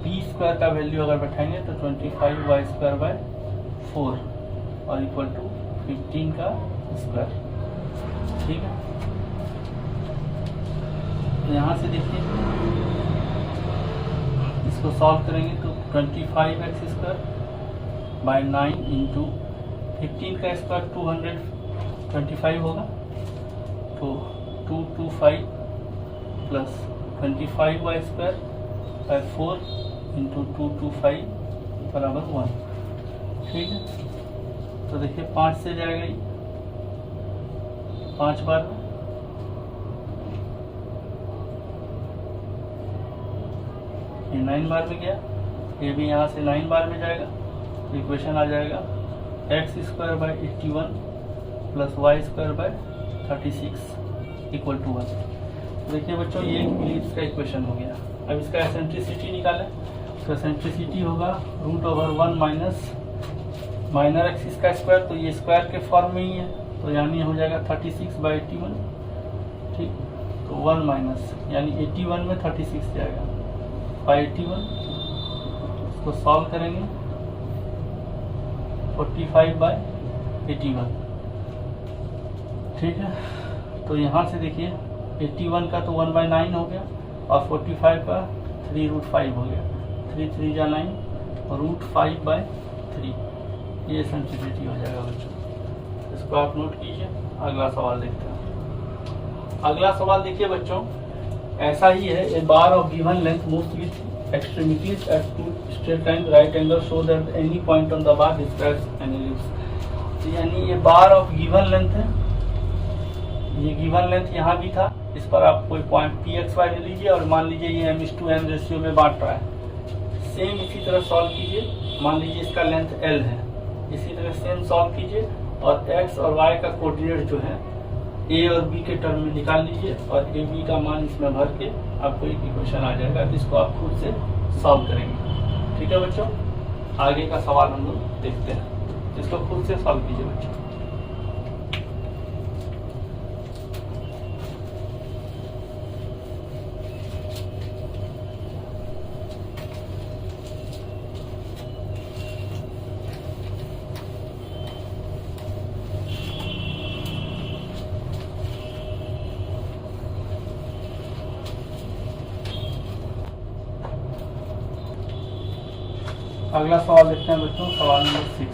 A: बी स्क्वायर का वैल्यू अगर बैठाएंगे तो 25y²/4 और इक्वल टू 15 का स्क्वायर, ठीक है। तो यहाँ से देखिए इसको सॉल्व करेंगे तो 25x²/9 इंटू 15 का स्क्वायर 225 होगा, तो 225 प्लस 25y²/4 इंटू 225 बराबर 1, ठीक है। तो देखिए 5 से जाएगा, 5 बार ये 9 बार में गया, ये भी यहाँ से 9 बार में जाएगा, तो इक्वेशन आ जाएगा x²/81 plus y²/36 equal to 1। देखिए बच्चों ये इलिप्स का इक्वेशन हो गया। अब इसका एसेंट्रिसिटी निकालें, तो एसेंट्रिसिटी होगा √1 माइनस माइनर एक्सिस का स्क्वायर, तो ये स्क्वायर के फॉर्म में ही है, तो यानी हो जाएगा 36/81। ठीक, तो 1 माइनस यानी 81 में 36 जाएगा 81, इसको सॉल्व करेंगे 45/81। ठीक है, तो यहाँ से देखिए 81 का तो 1/9 हो गया और 45 का 3√5 हो गया, 3 3 जा 9 और √5/3, ये सेंसिटिविटी हो जाएगा बच्चों। इसको आप नोट कीजिए। अगला सवाल देखते हैं। अगला सवाल देखिए बच्चों, ऐसा ही है। A bar of given length moves with extremities at two straight line right angle so that any point on the bar describes an ellipse. यानी ये बार ऑफ गिवन लेंथ है, ये गिवन लेंथ यहाँ भी था, इस पर आप कोई पॉइंट pxy ले लीजिए और मान लीजिए ये m/n रेशियो में बांट रहा है। सेम इसी तरह सॉल्व कीजिए, मान लीजिए इसका लेंथ l है, इसी तरह सेम सॉल्व कीजिए और x और y का कोऑर्डिनेट जो है a और b के टर्म में निकाल लीजिए और a b का मान इसमें भर के आपको एक इक्वेशन आ जाएगा, जिसको आप खुद से सॉल्व करेंगे। ठीक है बच्चों, आगे का सवाल हम लोग देखते हैं, इसको खुद से सॉल्व कीजिए बच्चों। अगला सवाल देखते हैं बच्चों, सवाल number 6।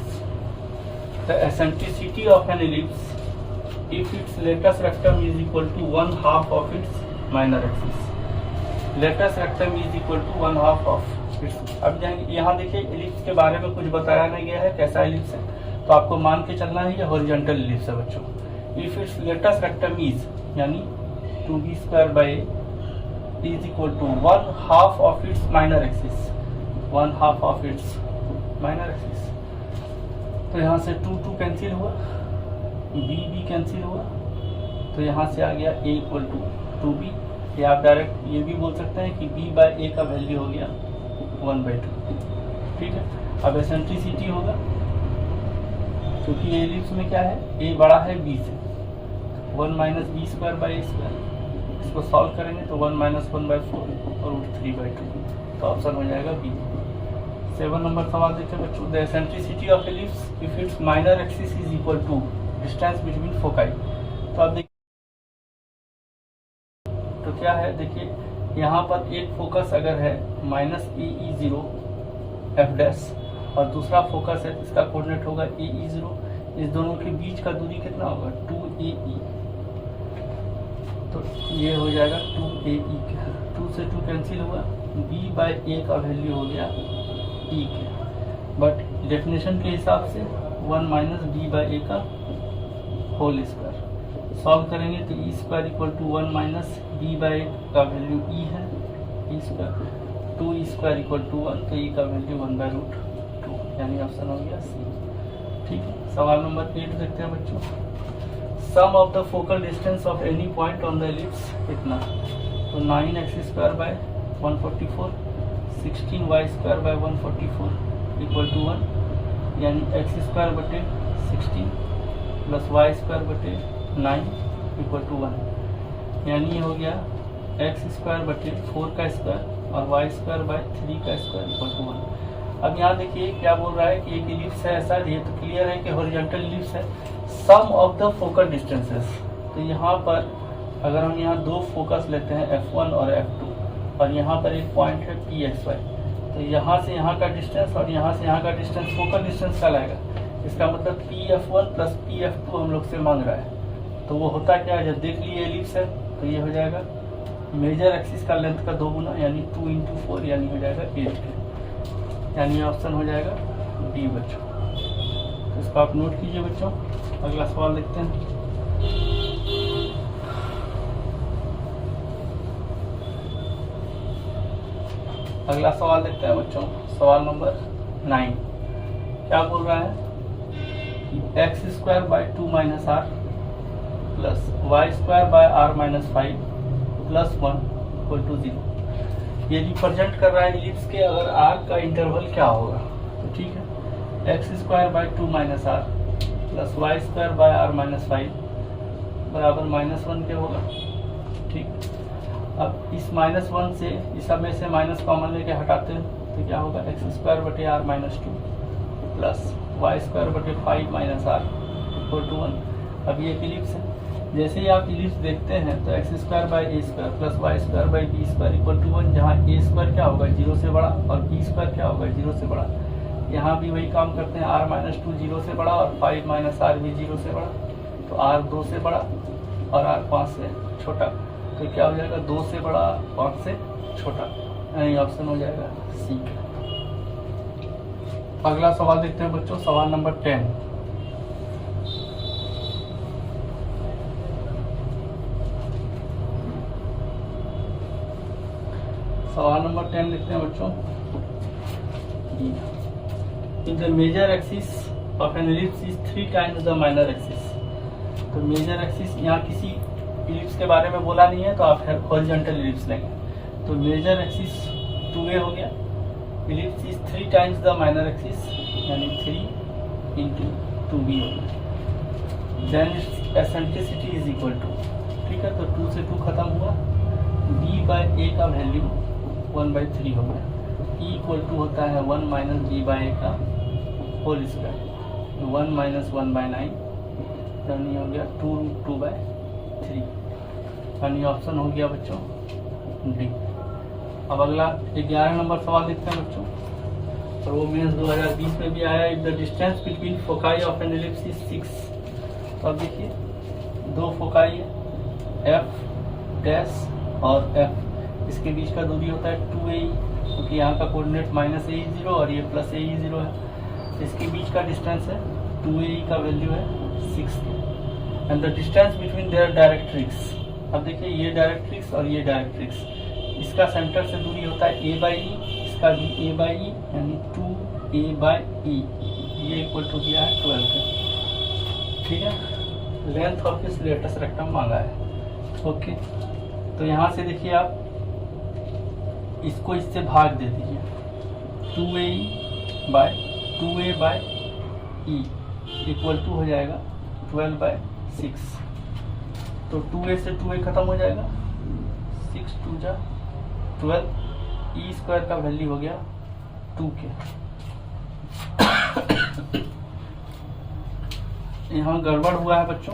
A: The eccentricity of an ellipse if its latus rectum is equal to 1/2 of its minor axis. Latus rectum is equal to 1/2 of its. अब यहाँ देखिए एलिप्स के बारे में कुछ बताया नहीं गया है, कैसा एलिप्स है, तो आपको मान के चलना है ये हॉरिजॉन्टल एलिप्स है बच्चों। If its latus rectum is यानी 2b² is equal to 1/2 of its minor axis, 1/2 of its minor axis. तो यहाँ से 2 2 कैंसिल हुआ, b कैंसिल हुआ, तो यहाँ से आ गया a इक्वल टू 2b। या आप डायरेक्ट ये भी बोल सकते हैं कि b/a का वैल्यू हो गया 1/2। ठीक है, अब एसेंट्रिसिटी होगा, क्योंकि ये एलिप्स में क्या है, a बड़ा है b से, 1 माइनस b²/a²। इसको सॉल्व करेंगे तो 1 माइनस 1/4 और √3/2, तो ऑप्शन हो जाएगा बी। 7 नंबर सवाल देखिए बच्चों, the eccentricity of ellipse if its minor axis is equal to distance between foci. तो आप देखिए तो क्या है, देखिए यहाँ पर एक फोकस अगर है -AE0 f' और दूसरा फोकस है, इसका कोऑर्डिनेट होगा AE0, इस दोनों के बीच का दूरी कितना होगा 2AE, तो ये हो जाएगा 2AE। 2 से 2 कैंसिल हुआ, b/a का वैल्यू हो गया e के, बट डेफिनेशन के हिसाब से 1 माइनस b/a का होल स्क्वायर। सॉल्व करेंगे तो e² equal to 1 minus b/a का वैल्यू e है, e², 2e² इक्वल टू 1, तो e का वैल्यू 1/√2, यानी ऑप्शन हो गया सी। ठीक है, सवाल नंबर 8 देखते हैं बच्चों। Sum of the focal distance of any point on the ellipse कितना, तो 9x²/144, 16y²/144 इक्वल टू 1, यानी x²/16 plus y²/9 equal to 1, यानी ये हो गया x²/4 का स्क्वायर और y²/3 का स्क्वायर इक्वल टू 1। अब यहाँ देखिए क्या बोल रहा है कि एक एलिप्स है ऐसा, ये तो क्लियर है कि हॉरिजॉन्टल एलिप्स है। सम ऑफ द फोकल डिस्टेंसेस, तो यहाँ पर अगर हम यहाँ दो फोकस लेते हैं f1 और f2 और यहाँ पर एक पॉइंट है pxy, तो यहाँ से यहाँ का डिस्टेंस और यहाँ से यहाँ का डिस्टेंस फोकल डिस्टेंस कहलाएगा। इसका मतलब pf1 प्लस pf2 हम लोग से मांग रहा है, तो वो होता क्या है, जब देख लिए एलिप्स है तो ये हो जाएगा मेजर एक्सिस का लेंथ का 2 गुना, यानी 2 × 4, यानी हो जाएगा 8 के, यानी ऑप्शन हो जाएगा डी बच्चों। तो इसको आप नोट कीजिए बच्चों। अगला सवाल देखते हैं। अगला सवाल देखते हैं बच्चों, सवाल नंबर 9 क्या बोल रहा है कि x² by 2 minus r plus y² by r minus 5 plus 1 equal to 0। ये रिप्रेजेंट कर रहा है इलिप्स के अगर r का इंटरवल क्या होगा। तो ठीक है, x² by 2 minus r plus y² by r minus 5 बराबर -1 के होगा। ठीक, अब इस -1 से इस सब में से माइनस कॉमन लेके हटाते हैं तो क्या होगा, x² बटे r माइनस 2 प्लस y² बटे 5 माइनस r इक्वल टू 1। अब ये इलिप्स है, जैसे ही आप इलिप्स देखते हैं तो x² by a² plus y² by b² equal to 1, जहाँ a² क्या होगा 0 से बड़ा और b² क्या होगा 0 से बड़ा। यहाँ भी वही काम करते हैं, r माइनस 2 0 से बड़ा और 5 माइनस r भी 0 से बड़ा, तो r 2 से बड़ा और r 5 से छोटा, तो क्या हो जाएगा 2 से बड़ा 5 से छोटा, यानी ऑप्शन हो जाएगा सी। अगला सवाल देखते हैं बच्चों, सवाल नंबर 10। सवाल नंबर 10 लिखते हैं बच्चों, if the major axis of an ellipse is 3 times the minor axis। तो मेजर एक्सिस यहाँ किसी इलिप्स के बारे में बोला नहीं है तो आप हॉरिजॉन्टल इलिप्स लेंगे। तो मेजर एक्सिस 2a हो गया, ellipse is 3 times the minor axis यानी 3 इंटू 2b हो गया। Then its eccentricity is equal to, ठीक है, तो 2 से 2 खत्म हुआ, b बाय a का वैल्यू 1/3 हो गया। e इक्वल टू होता है 1 माइनस b बाय a का होल स्क्वायर, 1 माइनस 1/9 यानी हो गया 2√2/3, यानी ऑप्शन हो गया बच्चों डी। अब अगला 11 नंबर सवाल देखते हैं बच्चों, और वो मेंस 2020 में भी आया। If the distance between foci of an ellipse is 6। तो अब देखिए 2 फोकाई है, f डैश और f, इसके बीच का दूरी होता है 2a, क्योंकि यहाँ का कोऑर्डिनेट -a0 और ये +a0 है। इसके बीच का डिस्टेंस है 2a का वैल्यू है 6 and the distance between their directrix. अब देखिए ये डायरेक्ट्रिक्स और ये डायरेक्ट्रिक्स, इसका सेंटर से दूरी होता है a/e, इसका भी a/e यानी 2a/e, ये इक्वल टू दिया है 12 के। ठीक है, length of this latus rectum मांगा है। ओके, तो यहाँ से देखिए आप इसको इससे भाग दे दीजिए, 2a/e इक्वल टू हो जाएगा 12/6। तो 2a से 2a खत्म हो जाएगा, 6 2 जा 12, e स्क्वायर का वैल्यू हो गया 2 के। यहाँ गड़बड़ हुआ है बच्चों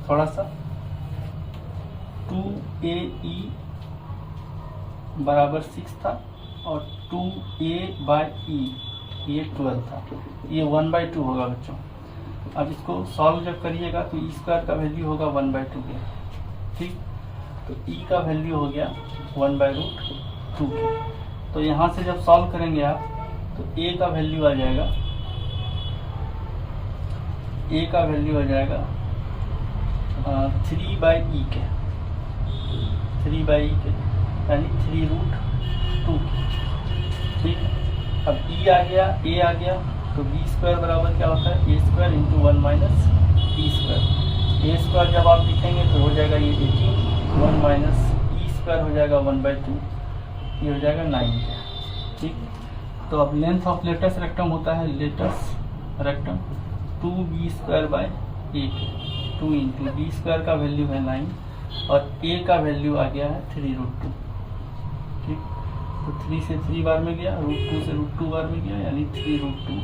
A: थोड़ा सा, 2ae बराबर 6 था और 2a/e ये 12 था, ये 1/2 होगा बच्चों। अब इसको सॉल्व जब करिएगा तो ई स्क्वायर का वैल्यू होगा 1/2 के। ठीक, तो ई का वैल्यू हो गया 1/√2 के। तो यहाँ से जब सॉल्व करेंगे आप तो ए का वैल्यू आ जाएगा, ए का वैल्यू आ जाएगा 3/e के, 3/e के यानी 3√2 के। ठीक, अब ई आ गया, ए आ गया, तो बी स्क्वायर बराबर क्या होता है, ए square into 1 minus e square. ए स्क्वायर जब आप लिखेंगे तो हो जाएगा ये 18, 1 माइनस ई स्क्वायर हो जाएगा 1/2, ये हो जाएगा 9 के। ठीक, तो अब लेंथ ऑफ लेटेस्ट रेक्टम होता है, latus rectum 2b²/a, 2 into b square का वैल्यू है 9 और a का वैल्यू आ गया है 3√2। ठीक, तो 3 से 3 बार में गया, √2 से √2 बार में गया, यानी 3√2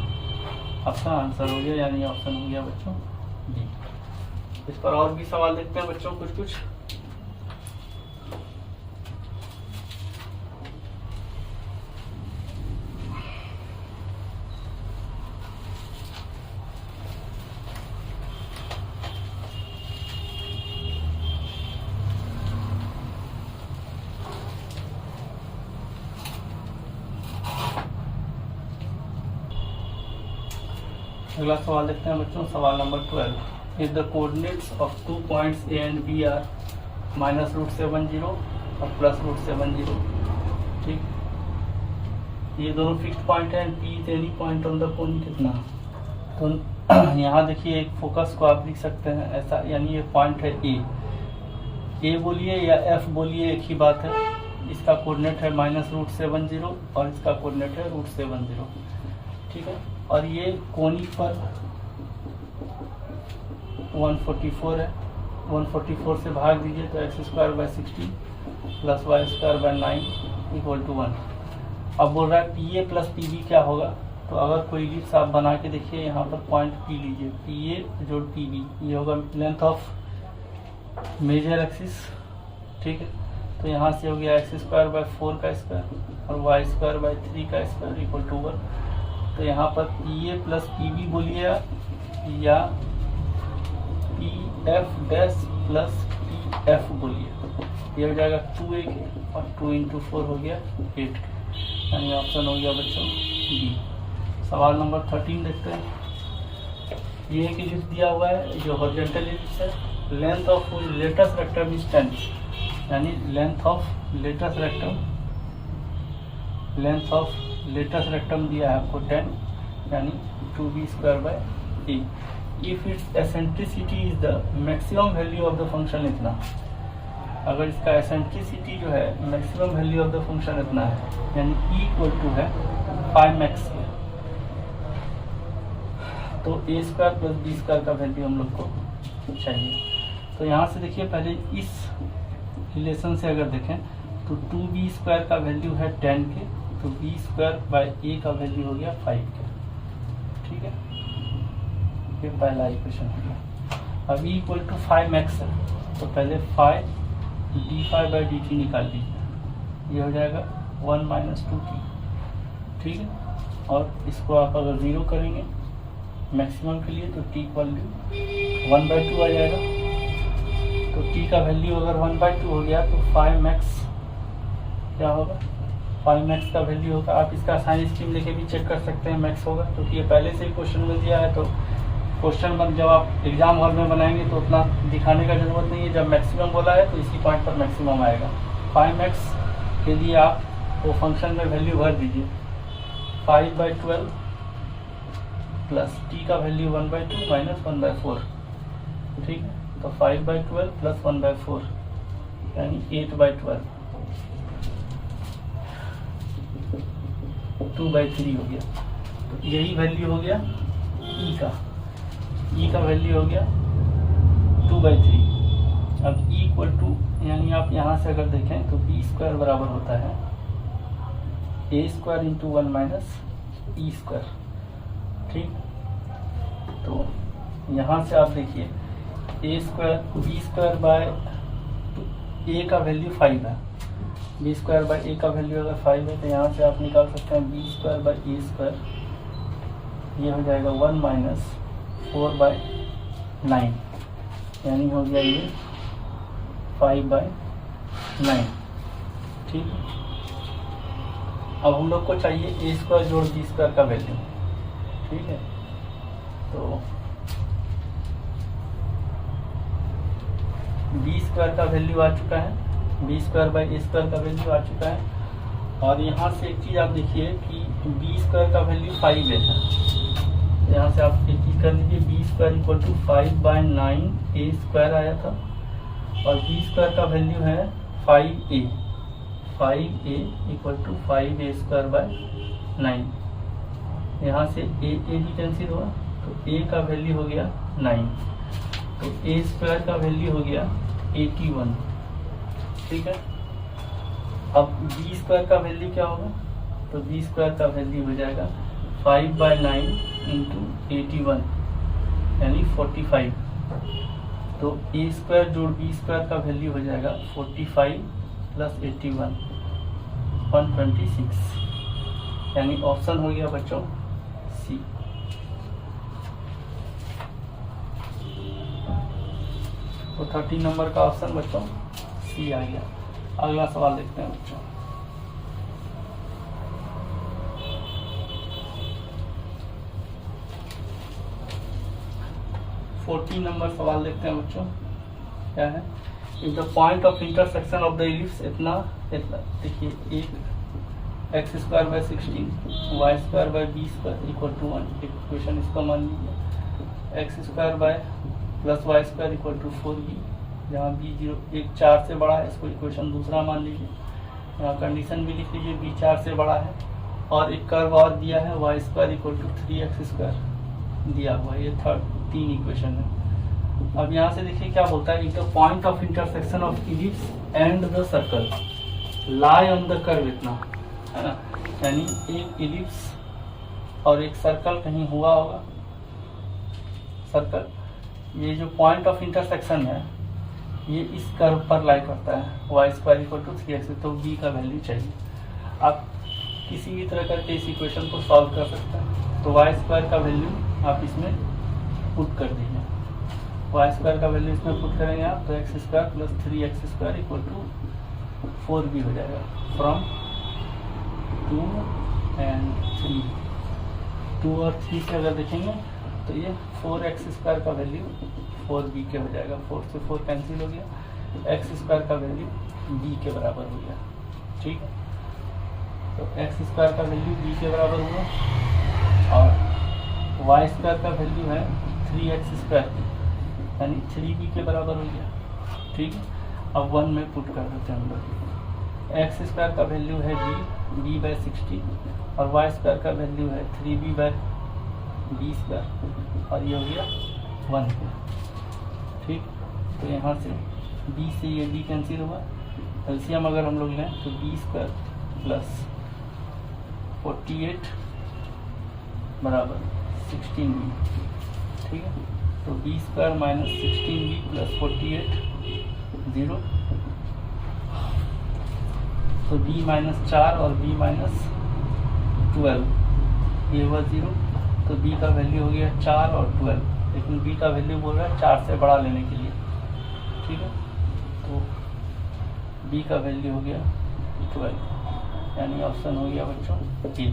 A: आपका आंसर हो गया, यानी ऑप्शन हो गया बच्चों डी। इस पर और भी सवाल देखते हैं बच्चों कुछ। अगला सवाल देखते हैं बच्चों, सवाल number 12। If the coordinates of 2 points A and B are -√70 और +√70। ठीक, ये दोनों फिक्स्ड पॉइंट है, P is any point on the cone कितना। तो यहाँ देखिए एक फोकस को आप लिख सकते हैं ऐसा, यानी ये पॉइंट है ए बोलिए या एफ बोलिए, एक ही बात है। इसका कोऑर्डिनेट है -√70 और इसका कोऑर्डिनेट है √70, ठीक है। और ये कोनी पर 144 है, 144 से भाग दीजिए तो x²/16 + y²/9 = 1। अब बोल रहा है P A plus P B क्या होगा, तो अगर कोई इलिप्स आप बना के देखिए, यहाँ पर पॉइंट पी लीजिए, पी ए जोड़ पी बी, ये होगा लेंथ ऑफ मेजर एक्सिस, ठीक है। तो यहाँ से हो गया x²/4 का स्क्वायर और y²/3 का स्क्वायर = 1। तो यहाँ पर P A plus P B बोलिए या P F dash plus P F बोलिए, ये हो जाएगा 2a के और 2 × 4 हो गया 8 के, यानी ऑप्शन हो गया बच्चों बी। सवाल नंबर 13 देखते हैं। ये एक इलिप्स दिया हुआ है जो हॉरिजॉन्टल इलिप्स है, length of latus rectum is 10, यानी लेंथ ऑफ लेटस रेक्टम दिया है आपको 10, यानी 2b²/a। If it's eccentricity is the maximum value of the function इतना, अगर इसका एसेंट्रिसिटी जो है maximum value of the function इतना है, यानी E है 5max के, तो a² + b² का वैल्यू हम लोग को चाहिए। तो यहाँ से देखिए पहले इस रिलेशन से अगर देखें तो 2b² का वैल्यू है 10 के, तो b²/a का वैल्यू हो गया 5 के, ठीक है। ये पहला इक्वेशन हो गया। अब E = 5max है, तो पहले 5 d5/dt निकाल लीजिए, ये हो जाएगा 1 - 2t, ठीक है। और इसको आप अगर 0 करेंगे मैक्सिमम के लिए तो t वैल्यू 1/2 आ जाएगा। तो t का वैल्यू अगर 1/2 हो गया तो 5max क्या होगा, 5max का वैल्यू होगा। आप इसका साइन स्ट्रीम लेके भी चेक कर सकते हैं, मैक्स होगा, क्योंकि ये पहले से ही क्वेश्चन में दिया है। तो क्वेश्चन जब आप एग्जाम हॉल में बनाएंगे तो उतना दिखाने का जरूरत नहीं है, जब मैक्सिमम बोला है तो इसी पॉइंट पर मैक्सिमम आएगा। 5max के लिए आप वो फंक्शन में वैल्यू भर दीजिए, 5/12 प्लस t का वैल्यू 1/2 - 1/4, ठीक है। तो 5/12 + 1/4 यानी 8/12, 2/3 हो गया। तो यही वैल्यू हो गया E का वैल्यू हो गया 2/3। अब E यानी आप यहाँ से अगर देखें तो b² बराबर होता है a² × 1 - e², ठीक। तो यहाँ से आप देखिए b²/a का वैल्यू 5 है, b²/a का वैल्यू अगर 5 है तो यहाँ से आप निकाल सकते हैं b²/a², ये हो जाएगा 1 - 4/9, यानी हो गया ये 5/9, ठीक है। अब हम लोग को चाहिए a² जोड़ b² का वैल्यू, ठीक है। तो b² का वैल्यू आ चुका है, b²/a² का वैल्यू आ चुका है। और यहाँ से एक चीज़ आप देखिए कि b² का वैल्यू 5 है, यहाँ से आप एक चीज़ कर लीजिए, b² = 5/9 a² आया था और b² का वैल्यू है 5a, 5a = 5a²/9। यहाँ से a भी कैंसिल हुआ तो a का वैल्यू हो गया 9, तो a² का वैल्यू हो गया 81, ठीक है। अब b² का वैल्यू क्या होगा, तो b² का वैल्यू हो जाएगा 5/9 × 81 यानी 45। तो a² जोड़ b² का वैल्यू हो जाएगा 45 + 81 126, यानी ऑप्शन हो गया बच्चों सी। तो 13 नंबर का ऑप्शन बच्चों सी आ गया। अगला सवाल देखते हैं बच्चों। फोर्टीन नंबर सवाल देखते हैं बच्चों, क्या है, if the point of intersection of the ellipse इतना देखिए, x square by 16 y square by b square equal to 1। Equation इसका मान लीजिए x square by plus y square equal to 4b, जहाँ बी 4 से बड़ा है, इसको इक्वेशन दूसरा मान लीजिए। यहाँ कंडीशन भी लिख लीजिए बी 4 से बड़ा है, और एक कर्व और दिया है Y square equal to 3x square दिया हुआ है। ये तीन इक्वेशन है। अब यहाँ से देखिए क्या बोलता है, the point of intersection of ellipse and the circle lie on the curve, इतना है ना, यानी एक इलिप्स और एक सर्कल कहीं हुआ होगा। सर्कल, ये जो पॉइंट ऑफ इंटरसेक्शन है ये इस कर्व पर लाई करता है, Y square equal to 3x, तो बी का वैल्यू चाहिए। आप किसी भी तरह करके इस इक्वेशन को सॉल्व कर सकते हैं। तो वाई स्क्वायर का वैल्यू आप इसमें पुट कर दीजिए, वाई स्क्वायर का वैल्यू इसमें पुट करेंगे आप, तो X square plus 3x square equal to 4b हो जाएगा। फ्रॉम 2 एंड 3, 2 और 3 से अगर देखेंगे तो ये 4x स्क्वायर का वैल्यू 4b के हो जाएगा। 4 से 4 कैंसिल हो गया, एक्स स्क्वायर का वैल्यू b के बराबर हो गया। ठीक है, तो एक्स स्क्वायर का वैल्यू b के बराबर हुआ, और वाई स्क्वायर का वैल्यू है 3x स्क्वायर, यानी 3b के बराबर हो गया। ठीक है, अब 1 में पुट कर देते हैं हम लोग। एक्स स्क्वायर का वैल्यू है b बाय 60, और वाई स्क्वायर का वैल्यू है 3b बाय b स्क्वायर, और ये हो गया 1 पे। ठीक, तो यहाँ से b से ये b कैंसिल हुआ, एलसीएम अगर हम लोग लें तो b स्क्वायर प्लस 48 बराबर 16b। ठीक है, तो b square minus 16b plus 48 0, तो b माइनस 4 और b माइनस 12, ये हुआ 0, तो b का वैल्यू हो गया 4 और 12, लेकिन b का वैल्यू बोल रहा है 4 से बड़ा लेने के लिए। ठीक है, तो b का वैल्यू हो गया 12, यानी ऑप्शन हो गया बच्चों ए।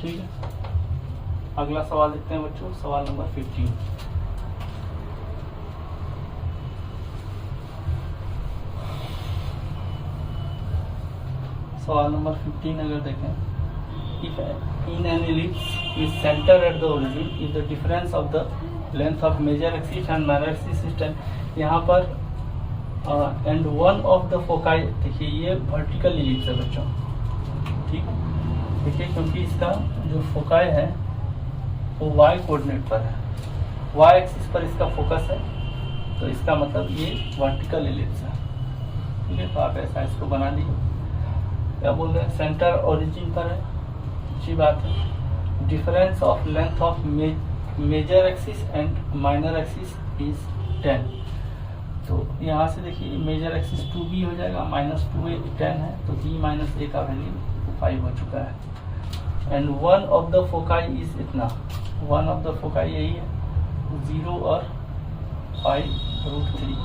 A: ठीक है, अगला सवाल देखते हैं बच्चों, सवाल नंबर 15। सवाल नंबर 15 अगर देखें, if in an ellipse is center at the origin, if the difference of the length of major axis and minor axis is 10, यहाँ पर and one of the foci, देखिए ये वर्टिकल इलिप्स है बच्चों। ठीक, देखिए क्योंकि इसका जो फोकाई है वो y कोऑर्डिनेट पर है, y एक्सिस पर इसका फोकस है, तो इसका मतलब ये वर्टिकल इलिप्स है। ठीक है, तो आप ऐसा इसको बना लीजिए। क्या बोल रहे हैं, सेंटर ओरिजिन पर है, अच्छी बात है। Difference of length of major axis and minor axis is 10, तो यहाँ से देखिए मेजर एक्सिस 2b हो जाएगा, माइनस 2a 10 है, तो b माइनस a का वैल्यू 5 हो चुका है। And one of the foci is इतना, वन ऑफ द फोकाई यही है 0 और 5√3,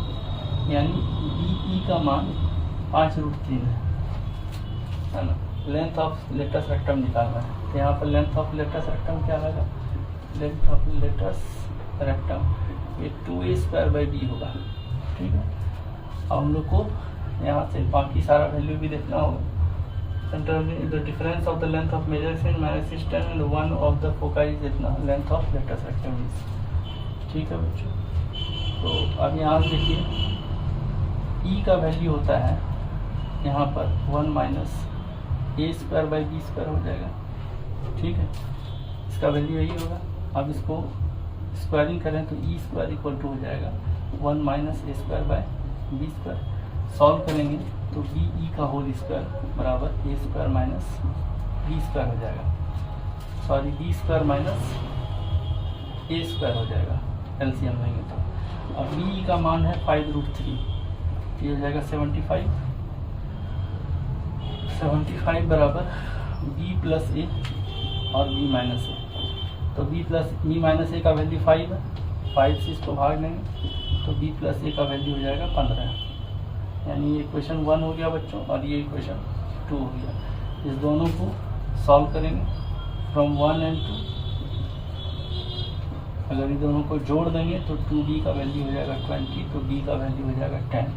A: यानी BE का मान 5√3 है ना। लेंथ ऑफ लेटस रेक्टम निकालना है, तो यहाँ पर लेंथ ऑफ लेटस रेक्टम क्या आएगा, लेंथ ऑफ लेटस रेक्टम ये 2a स्क्वायर बाई b होगा। ठीक है, अब हम लोग को यहाँ से बाकी सारा वैल्यू भी देखना होगा। Centre the difference of the length of major axis minus 10 and one of the foci is इतना, length of latus rectum is. ठीक है बच्चों, तो अब यहाँ देखिए E का वैल्यू होता है यहाँ पर 1 minus a square by b square हो जाएगा। ठीक है, इसका वैल्यू यही होगा। अब इसको स्क्वायरिंग करें तो e स्क्वायर इक्वल टू हो जाएगा 1 minus a square by b square. Solve करेंगे तो BE का होल स्क्वायर बराबर a square minus b square हो जाएगा, sorry b square minus a square हो जाएगा एलसीएम लेंगे तो। अब BE का मान है 5√3, ये हो जाएगा 75 बराबर b प्लस a और b माइनस a, तो b plus b minus a का वैल्यू 5 है, 5 से इसको भाग देंगे तो b प्लस a का वैल्यू हो जाएगा 15, यानी ये इक्वेशन 1 हो गया बच्चों, और ये इक्वेशन 2 हो गया। इस दोनों को सॉल्व करेंगे फ्रॉम 1 एंड 2, अगर इन दोनों को जोड़ देंगे तो 2b का वैल्यू हो जाएगा 20, तो b का वैल्यू हो जाएगा 10।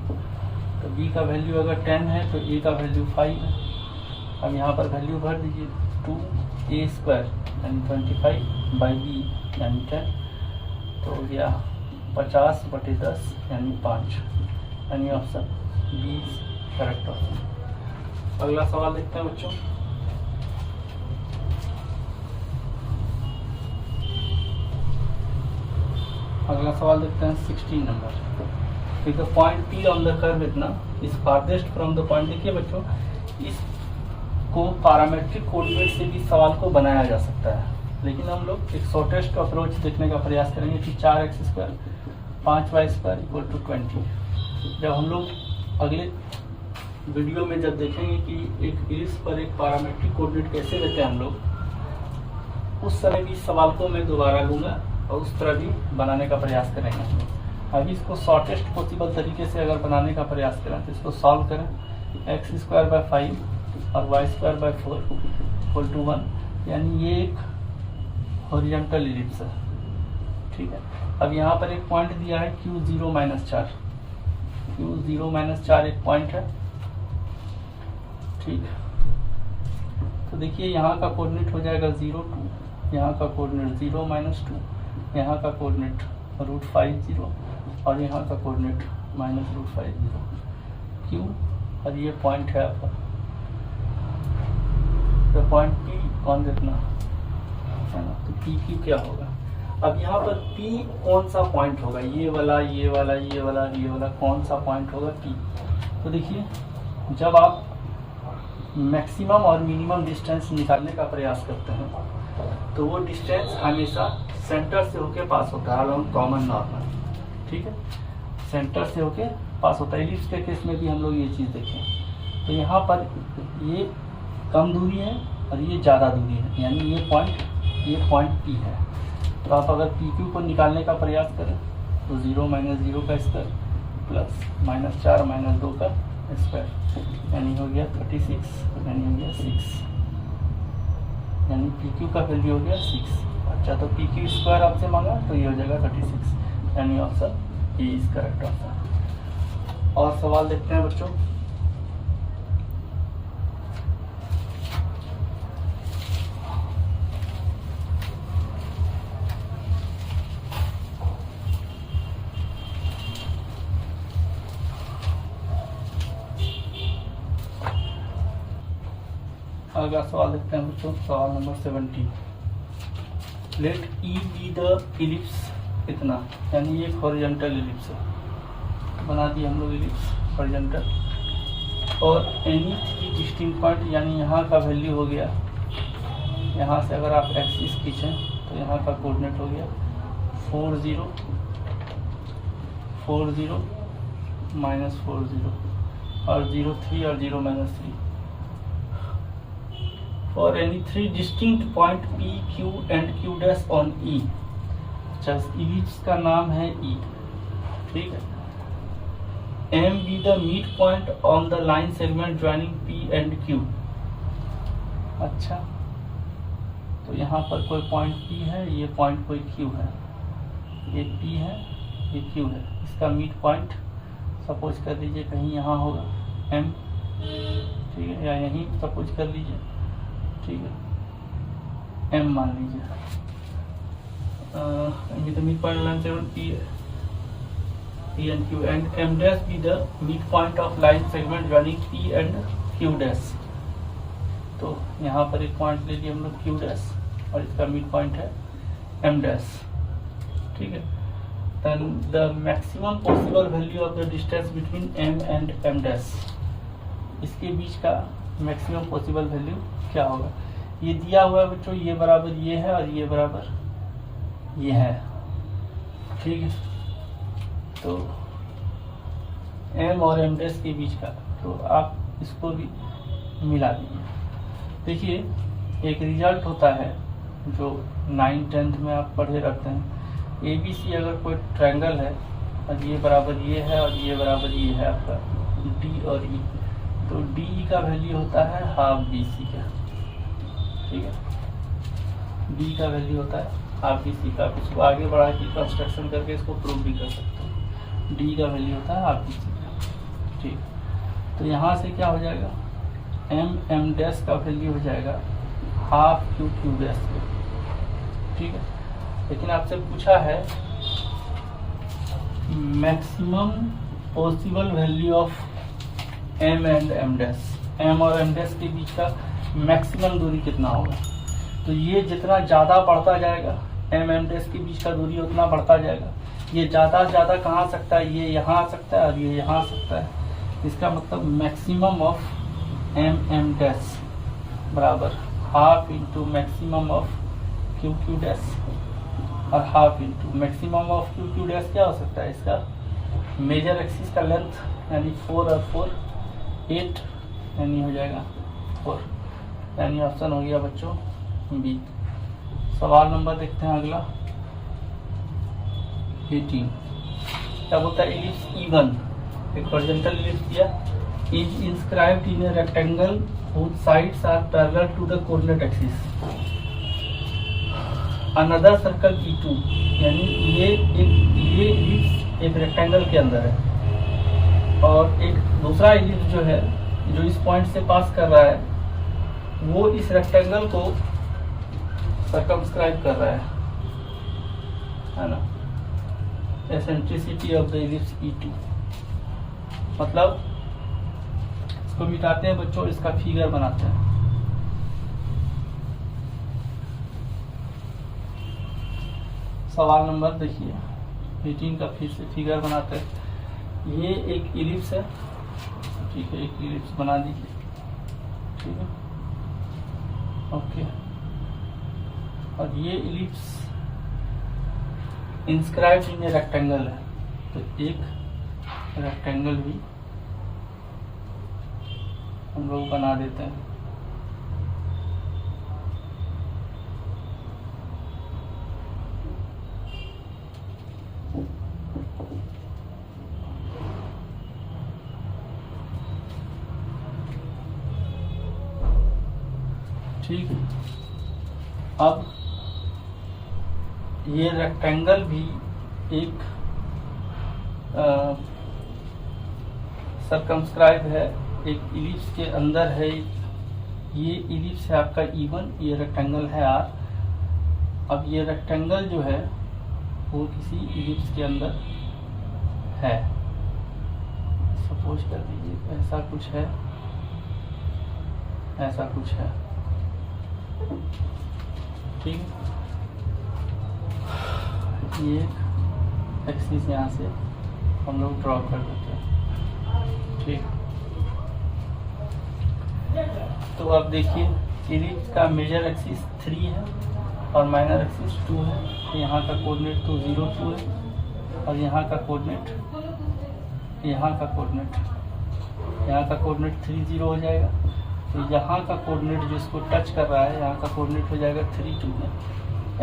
A: तो b का वैल्यू अगर 10 है तो a का वैल्यू 5 है, अब यहाँ पर वैल्यू भर दीजिए 2a² यानी 25/b यानी 10, तो हो गया 50/10 यानी 5, यानी ऑप्शन बी करेक्ट ऑप्शन। अगला सवाल देखते हैं बच्चों। अगला सवाल देखते हैं 16 number. If the point P on the curve इतना is farthest from the point, देखिए बच्चों इसको पैरामेट्रिक कोऑर्डिनेट से भी सवाल को बनाया जा सकता है, लेकिन हम लोग एक शॉर्टेस्ट अप्रोच देखने का प्रयास करेंगे कि 4x² 5y² = 20। जब हम लोग अगले वीडियो में जब देखेंगे कि एक इलिप्स पर एक पैरामेट्रिक कोऑर्डिनेट कैसे लेते हैं हम लोग, उस समय भी सवाल को मैं दोबारा लूँगा और उस तरह भी बनाने का प्रयास करेंगे। अभी इसको शॉर्टेस्ट पॉसिबल तरीके से अगर बनाने का प्रयास करें तो इसको सॉल्व करें, x² 5 और y² 4 = 1, यानी ये एक हॉरिजॉन्टल इलिप्स है। ठीक है, अब यहाँ पर एक पॉइंट दिया है Q0-4, Q0-4 एक पॉइंट है। ठीक है, तो देखिए यहाँ का कोऑर्डिनेट हो जाएगा 0 2, यहाँ का कोऑर्डिनेट 0-2, यहाँ का कोऑर्डिनेट √50 और यहाँ का कोऑर्डिनेट -√50। क्यों? और ये पॉइंट है आपका, तो पॉइंट P कौन देखना है ना, तो PQ क्या होगा। अब यहाँ पर P कौन सा पॉइंट होगा, ये वाला, ये वाला, ये वाला, ये वाला, कौन सा पॉइंट होगा P। तो देखिए जब आप मैक्सिमम और मिनिमम डिस्टेंस निकालने का प्रयास करते हैं तो वो डिस्टेंस हमेशा सेंटर से होके पास होता है, अलोंग कॉमन नॉर्मल। ठीक है, सेंटर से होके पास होता है। इलिप्स के केस में भी हम लोग ये चीज़ देखें, तो यहाँ पर ये कम दूरी है और ये ज़्यादा दूरी है, यानी ये पॉइंट P है। तो आप अगर PQ को निकालने का प्रयास करें तो 0 - 0 का स्क्वायर प्लस -4 - 2 का स्क्वायर, यानी हो गया 36, यानी हो गया 6, यानी PQ का वैल्यू हो गया 6। अच्छा, तो PQ² आपसे मांगा तो ये हो जाएगा 36, यानी option A is correct option. और सवाल देखते हैं बच्चों। अगला सवाल देखते हैं बच्चों, सवाल number 17। Let E be the ellipse इतना, यानी ये हॉरिजॉन्टल इलिप्स है, बना दिए हम लोग इलिप्स हॉरिजॉन्टल, और एनी 3 डिस्टिंक्ट पॉइंट, यानी यहाँ का वैल्यू हो गया, यहाँ से अगर आप एक्सिस खींचें तो यहाँ का कोऑर्डिनेट हो गया 4 0 4 0 -4 0 और 0 3 और 0 -3 for any 3 distinct point P, Q and Q' on E। अच्छा, इलिप्स का नाम है E। ठीक है, M be the midpoint on the line segment joining P and Q। अच्छा, तो यहाँ पर कोई पॉइंट P है, ये पॉइंट कोई Q है, ये P है, ये Q है। इसका मिड पॉइंट सपोज कर लीजिए कहीं यहाँ होगा M, ठीक है, या यहीं सपोज कर लीजिए, ठीक है, M मान लीजिए। the midpoint line segment P and Q, and M dash be the midpoint of line segment joining P and Q dash। तो यहाँ पर एक पॉइंट ले लिए हम लोग Q dash और इसका मिड पॉइंट है M dash। ठीक है, then the maximum possible value of the distance between M and M dash, इसके बीच का मैक्सिमम पॉसिबल वैल्यू क्या होगा। ये दिया हुआ है बच्चों, ये बराबर ये है और ये बराबर ये है। ठीक है, तो M और M डैश के बीच का, तो आप इसको भी मिला दीजिए। देखिए एक रिजल्ट होता है जो 9th 10th में आप पढ़े रहते हैं, ABC अगर कोई ट्रायंगल है और ये बराबर ये है और ये बराबर ये है आपका D और E, तो DE का वैल्यू होता है हाफ BC का। ठीक है, D का वैल्यू होता है हाफ BC का। इसको आगे बढ़ा के कंस्ट्रक्शन करके इसको प्रूव भी कर सकते हो। D का वैल्यू होता है हाफ BC का। ठीक, तो यहाँ से क्या हो जाएगा, एम डैश का वैल्यू हो जाएगा हाफ क्यू क्यू डैश, ठीक है। लेकिन आपसे पूछा है maximum possible value of M and M dash, M और एम डैश के बीच का मैक्सिमम दूरी कितना होगा। तो ये जितना ज़्यादा बढ़ता जाएगा एम एम डैश के बीच का दूरी उतना बढ़ता जाएगा। ये ज़्यादा से ज़्यादा कहाँ आ सकता है, ये यहाँ आ सकता है और ये यहाँ आ सकता है। इसका मतलब maximum of M M dash बराबर half into maximum of Q Q dash, और half into maximum of Q Q dash क्या हो सकता है, इसका मेजर एक्सिस का लेंथ यानी 4 और 4 8 यानी हो जाएगा 4, यानी ऑप्शन हो गया बच्चों बी। सवाल नंबर देखते हैं अगला 18। क्या बोलता है, इलिप्स E1 एक हॉरिजॉन्टल इलिप्स दिया is inscribed in a rectangle whose sides are parallel to the coordinate axis. Another circle E2, यानी ये इलिप्स एक रेक्टेंगल के अंदर है और एक दूसरा इलिप्स जो है जो इस पॉइंट से पास कर रहा है वो इस रेक्टेंगल को सर्कमस्क्राइब कर रहा है ना। Eccentricity of the ellipse E2, मतलब इसको मिटाते हैं बच्चों, इसका फिगर बनाते हैं। सवाल नंबर देखिए 18 का फिर से फिगर बनाते हैं। ये एक इलिप्स है, ठीक है, एक इलिप्स बना दीजिए, ठीक है, ओके। और ये ellipse inscribed in a rectangle है, तो एक रेक्टेंगल भी हम लोग बना देते हैं। ठीक, अब ये रेक्टेंगल भी एक सर्कमस्क्राइब है, एक इलिप्स के अंदर है। ये इलिप्स है आपका E1, ये रेक्टेंगल है R। अब ये रेक्टेंगल जो है वो किसी इलिप्स के अंदर है। सपोज कर दीजिए ऐसा कुछ है, ऐसा कुछ है, ठीक है। ये एक्सिस यहाँ से हम लोग ड्रॉ कर देते हैं, ठीक। तो अब देखिए इलिप्स का मेजर एक्सिस 3 है और माइनर एक्सिस 2 है। तो यहाँ का कोऑर्डिनेट तो 0 2 है और यहाँ का कोऑर्डिनेट 3 0 हो जाएगा। तो यहाँ का कोऑर्डिनेट जो इसको टच कर रहा है, यहाँ का कोऑर्डिनेट हो जाएगा 3 2 में,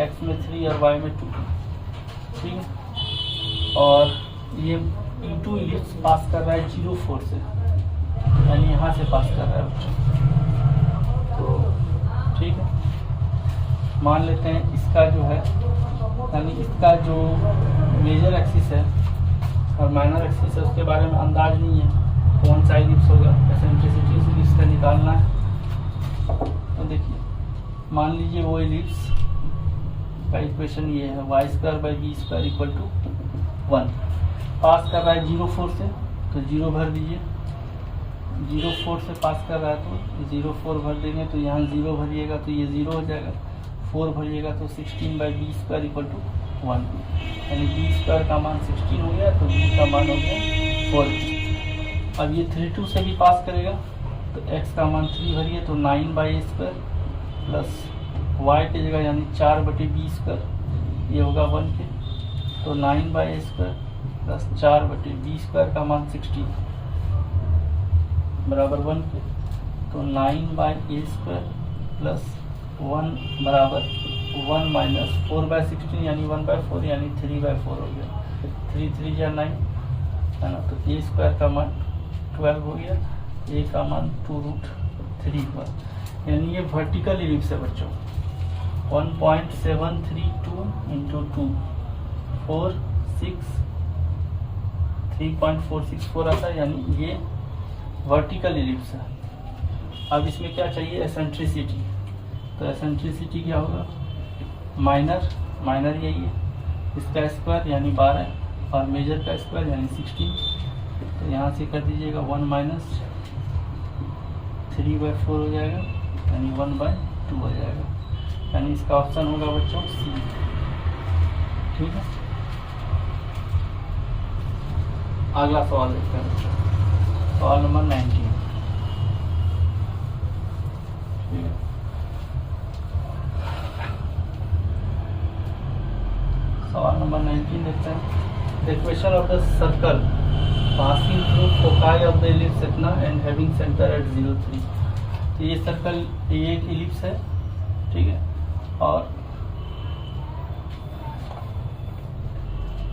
A: x में 3 और y में 2, ठीक है। और ये E2 इलिप्स पास कर रहा है 0 4 से, यानी यहाँ से पास कर रहा है बच्चों, तो ठीक है। मान लेते हैं इसका जो है, यानी इसका जो मेजर एक्सिस है और माइनर एक्सिस है उसके बारे में अंदाज नहीं है, कौन सा इलिप्स होगा, एसेंट्रिसिटी इलिप्स का निकालना है। तो देखिए मान लीजिए वो इलिप्स का इक्वेशन ये है y² = 1, पास कर रहा है 0 4 से, तो 0 भर दीजिए। 0 4 से पास कर रहा है तो 0 4 भर देंगे, तो यहाँ 0 भरिएगा तो ये 0 हो जाएगा, 4 भरिएगा तो 16/b² = 1, यानी b² का मान 16 हो गया, तो b का मान हो गया 4। अब ये 3 2 से भी पास करेगा, तो x का मान 3 भरिए तो 9/a² प्लस y की जगह यानी 4/b², ये होगा 1 के, तो 9/a² प्लस 4/b² का मान 16 बराबर 1 के, तो 9/a² प्लस 1 बराबर 1 माइनस 4/16 यानी 1/4, यानी 3/4 हो गया। 3 3 या 9 है ना, तो a² का मान 12 हो गया, a का मान 2√3 हुआ, यानी ये वर्टिकल इलिप्स है बच्चों। 1.732 × 2 4 6 3.464 आता है, यानी ये वर्टिकल इलिप्स है। अब इसमें क्या चाहिए, एसेंट्रिसिटी। तो एसेंट्रिसिटी क्या होगा, माइनर यही है, इसका स्क्वायर यानी 12 और मेजर का स्क्वायर यानी 16। तो यहाँ से कर दीजिएगा 1 माइनस 3/4 हो जाएगा यानी 1/2 हो जाएगा, यानी इसका ऑप्शन होगा बच्चों सी। ठीक है, अगला सवाल देखते हैं बच्चों, सवाल नंबर 19। ठीक है, सवाल नंबर 19 देखते हैं। The equation of the circle passing through foci of the ellipse इतना एंड हैविंग सेंटर एट 0, 3। तो ये सर्कल, ये एक इलिप्स है, ठीक है, और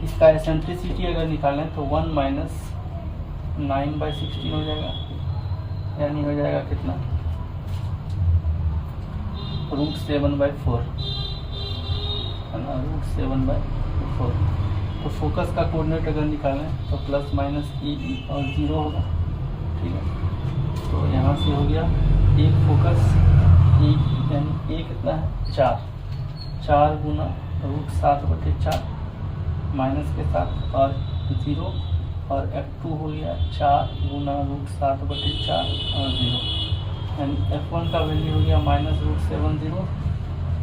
A: इसका एसेंट्रिसिटी अगर निकालें तो 1 माइनस 9/16 हो जाएगा, यानी हो जाएगा कितना, √7/4 है ना, √7/4। तो फोकस का कोऑर्डिनेट अगर निकालें तो प्लस माइनस e और 0 होगा। ठीक है, तो यहाँ से हो गया एक फोकस e यानी ए कितना है 4 गुना √7/4 माइनस के साथ और 0, और F2 हो गया 4 गुना √7/4 और 0, यानी F1 का वैल्यू हो गया -√70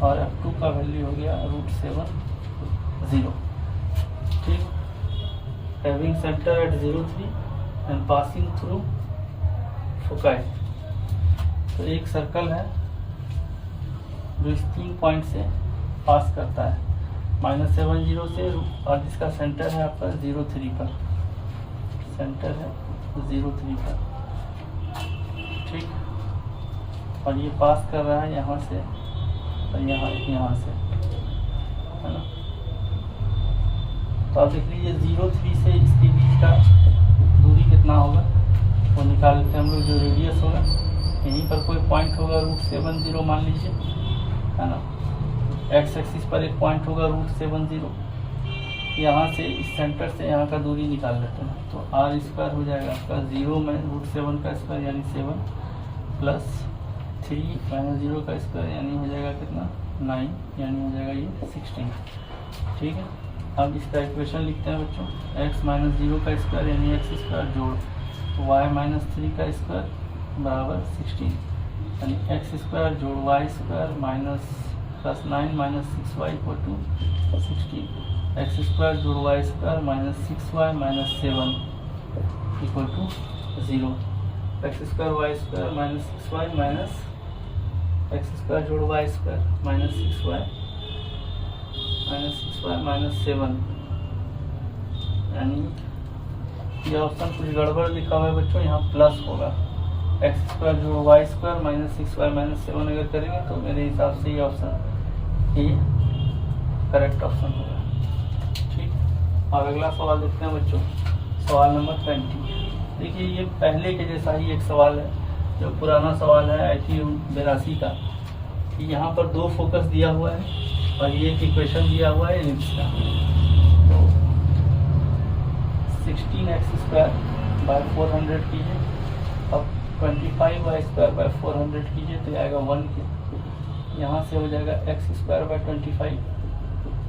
A: और F2 का वैल्यू हो गया √70। ठीक, having centre eight 0, 3 and passing through foci. तो एक सर्कल है जो इस 3 पॉइंट से पास करता है, -70 से, और जिसका सेंटर है आपका 0, 3 पर, सेंटर है 0, 3 पर। ठीक, और ये पास कर रहा है यहाँ से और यहाँ से, है ना। तो आप देख लीजिए 0, 3 से इसके बीच का दूरी कितना होगा, वो निकाल लेते हैं हम लोग। जो रेडियस होगा, यहीं पर कोई पॉइंट होगा √70 मान लीजिए, है ना, एक्स एक्सिस पर एक पॉइंट होगा √70। यहाँ से इस सेंटर से यहाँ का दूरी निकाल लेते हैं, तो r² हो जाएगा आपका 0 में √7 का स्क्वायर यानी 7 प्लस 3 माइनस 0 का स्क्वायर यानी हो जाएगा कितना 9, यानी हो जाएगा ये 16। ठीक है, अब इसका इक्वेशन लिखते हैं बच्चों, x - 0 का स्क्वायर यानी x² जोड़ y - 3 का स्क्वायर बराबर 16, यानी x² जोड़ y² minus plus 9 minus 6y equal to 16, x² जोड़ y² minus 6y minus 7 equal to 0, x² y² minus 6y minus x² जोड़ y² माइनस 6y माइनस 7, यानी ये ऑप्शन कुछ गड़बड़ लिखा हुआ है बच्चों, यहाँ प्लस होगा। x² जोड़ y² माइनस 6y माइनस 7 अगर करेंगे तो मेरे हिसाब से ये ऑप्शन ये करेक्ट ऑप्शन होगा। ठीक, और अगला सवाल देखते हैं बच्चों, सवाल नंबर 20। देखिए ये पहले के जैसा ही एक सवाल है, जो पुराना सवाल है IQ 82 का। यहाँ पर 2 फोकस दिया हुआ है और ये एक इक्वेशन दिया हुआ है इलिप्स का। तो 16x²/400 कीजिए, अब 25y²/400 कीजिए तो आएगा 1 के, यहाँ से हो जाएगा x²/25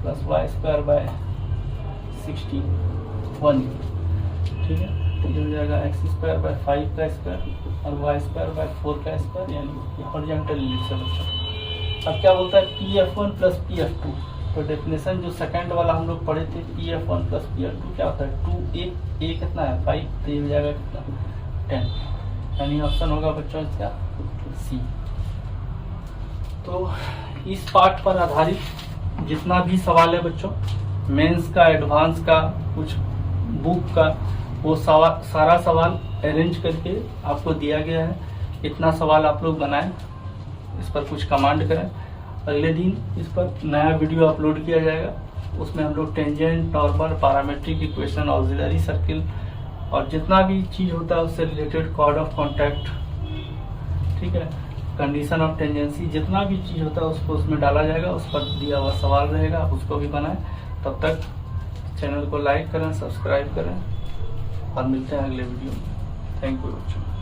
A: प्लस y²/16 1। ठीक है, तो ये हो जाएगा x²/5 का स्क्वायर और y²/4 का स्क्वायर, यानी हॉरिजॉन्टल इलिप्स है बच्चों। अब क्या बोलता है PF1 प्लस PF2। तो डेफिनेशन जो सेकंड वाला हम लोग पढ़े थे, PF1 प्लस PF2 क्या होता है 2a कितना है 5, तो ये हो जाएगा कितना 10, यानी ऑप्शन होगा बच्चों इसका सी। तो इस पार्ट पर आधारित जितना भी सवाल है बच्चों, मेंस का, एडवांस का, कुछ बुक का, वो सारा सवाल अरेंज करके आपको दिया गया है। इतना सवाल आप लोग बनाएं, इस पर कुछ कमांड करें। अगले दिन इस पर नया वीडियो अपलोड किया जाएगा, उसमें हम लोग tangent, normal, parametric equation, auxiliary circle और जितना भी चीज़ होता है उससे रिलेटेड, कॉर्ड ऑफ कॉन्टैक्ट, ठीक है, कंडीशन ऑफ टेंजेंसी, जितना भी चीज़ होता है उसको उसमें डाला जाएगा। उस पर दिया हुआ सवाल रहेगा, आप उसको भी बनाएं। तब तक चैनल को लाइक करें, सब्सक्राइब करें और मिलते हैं अगले वीडियो में। थैंक यू बच्चों।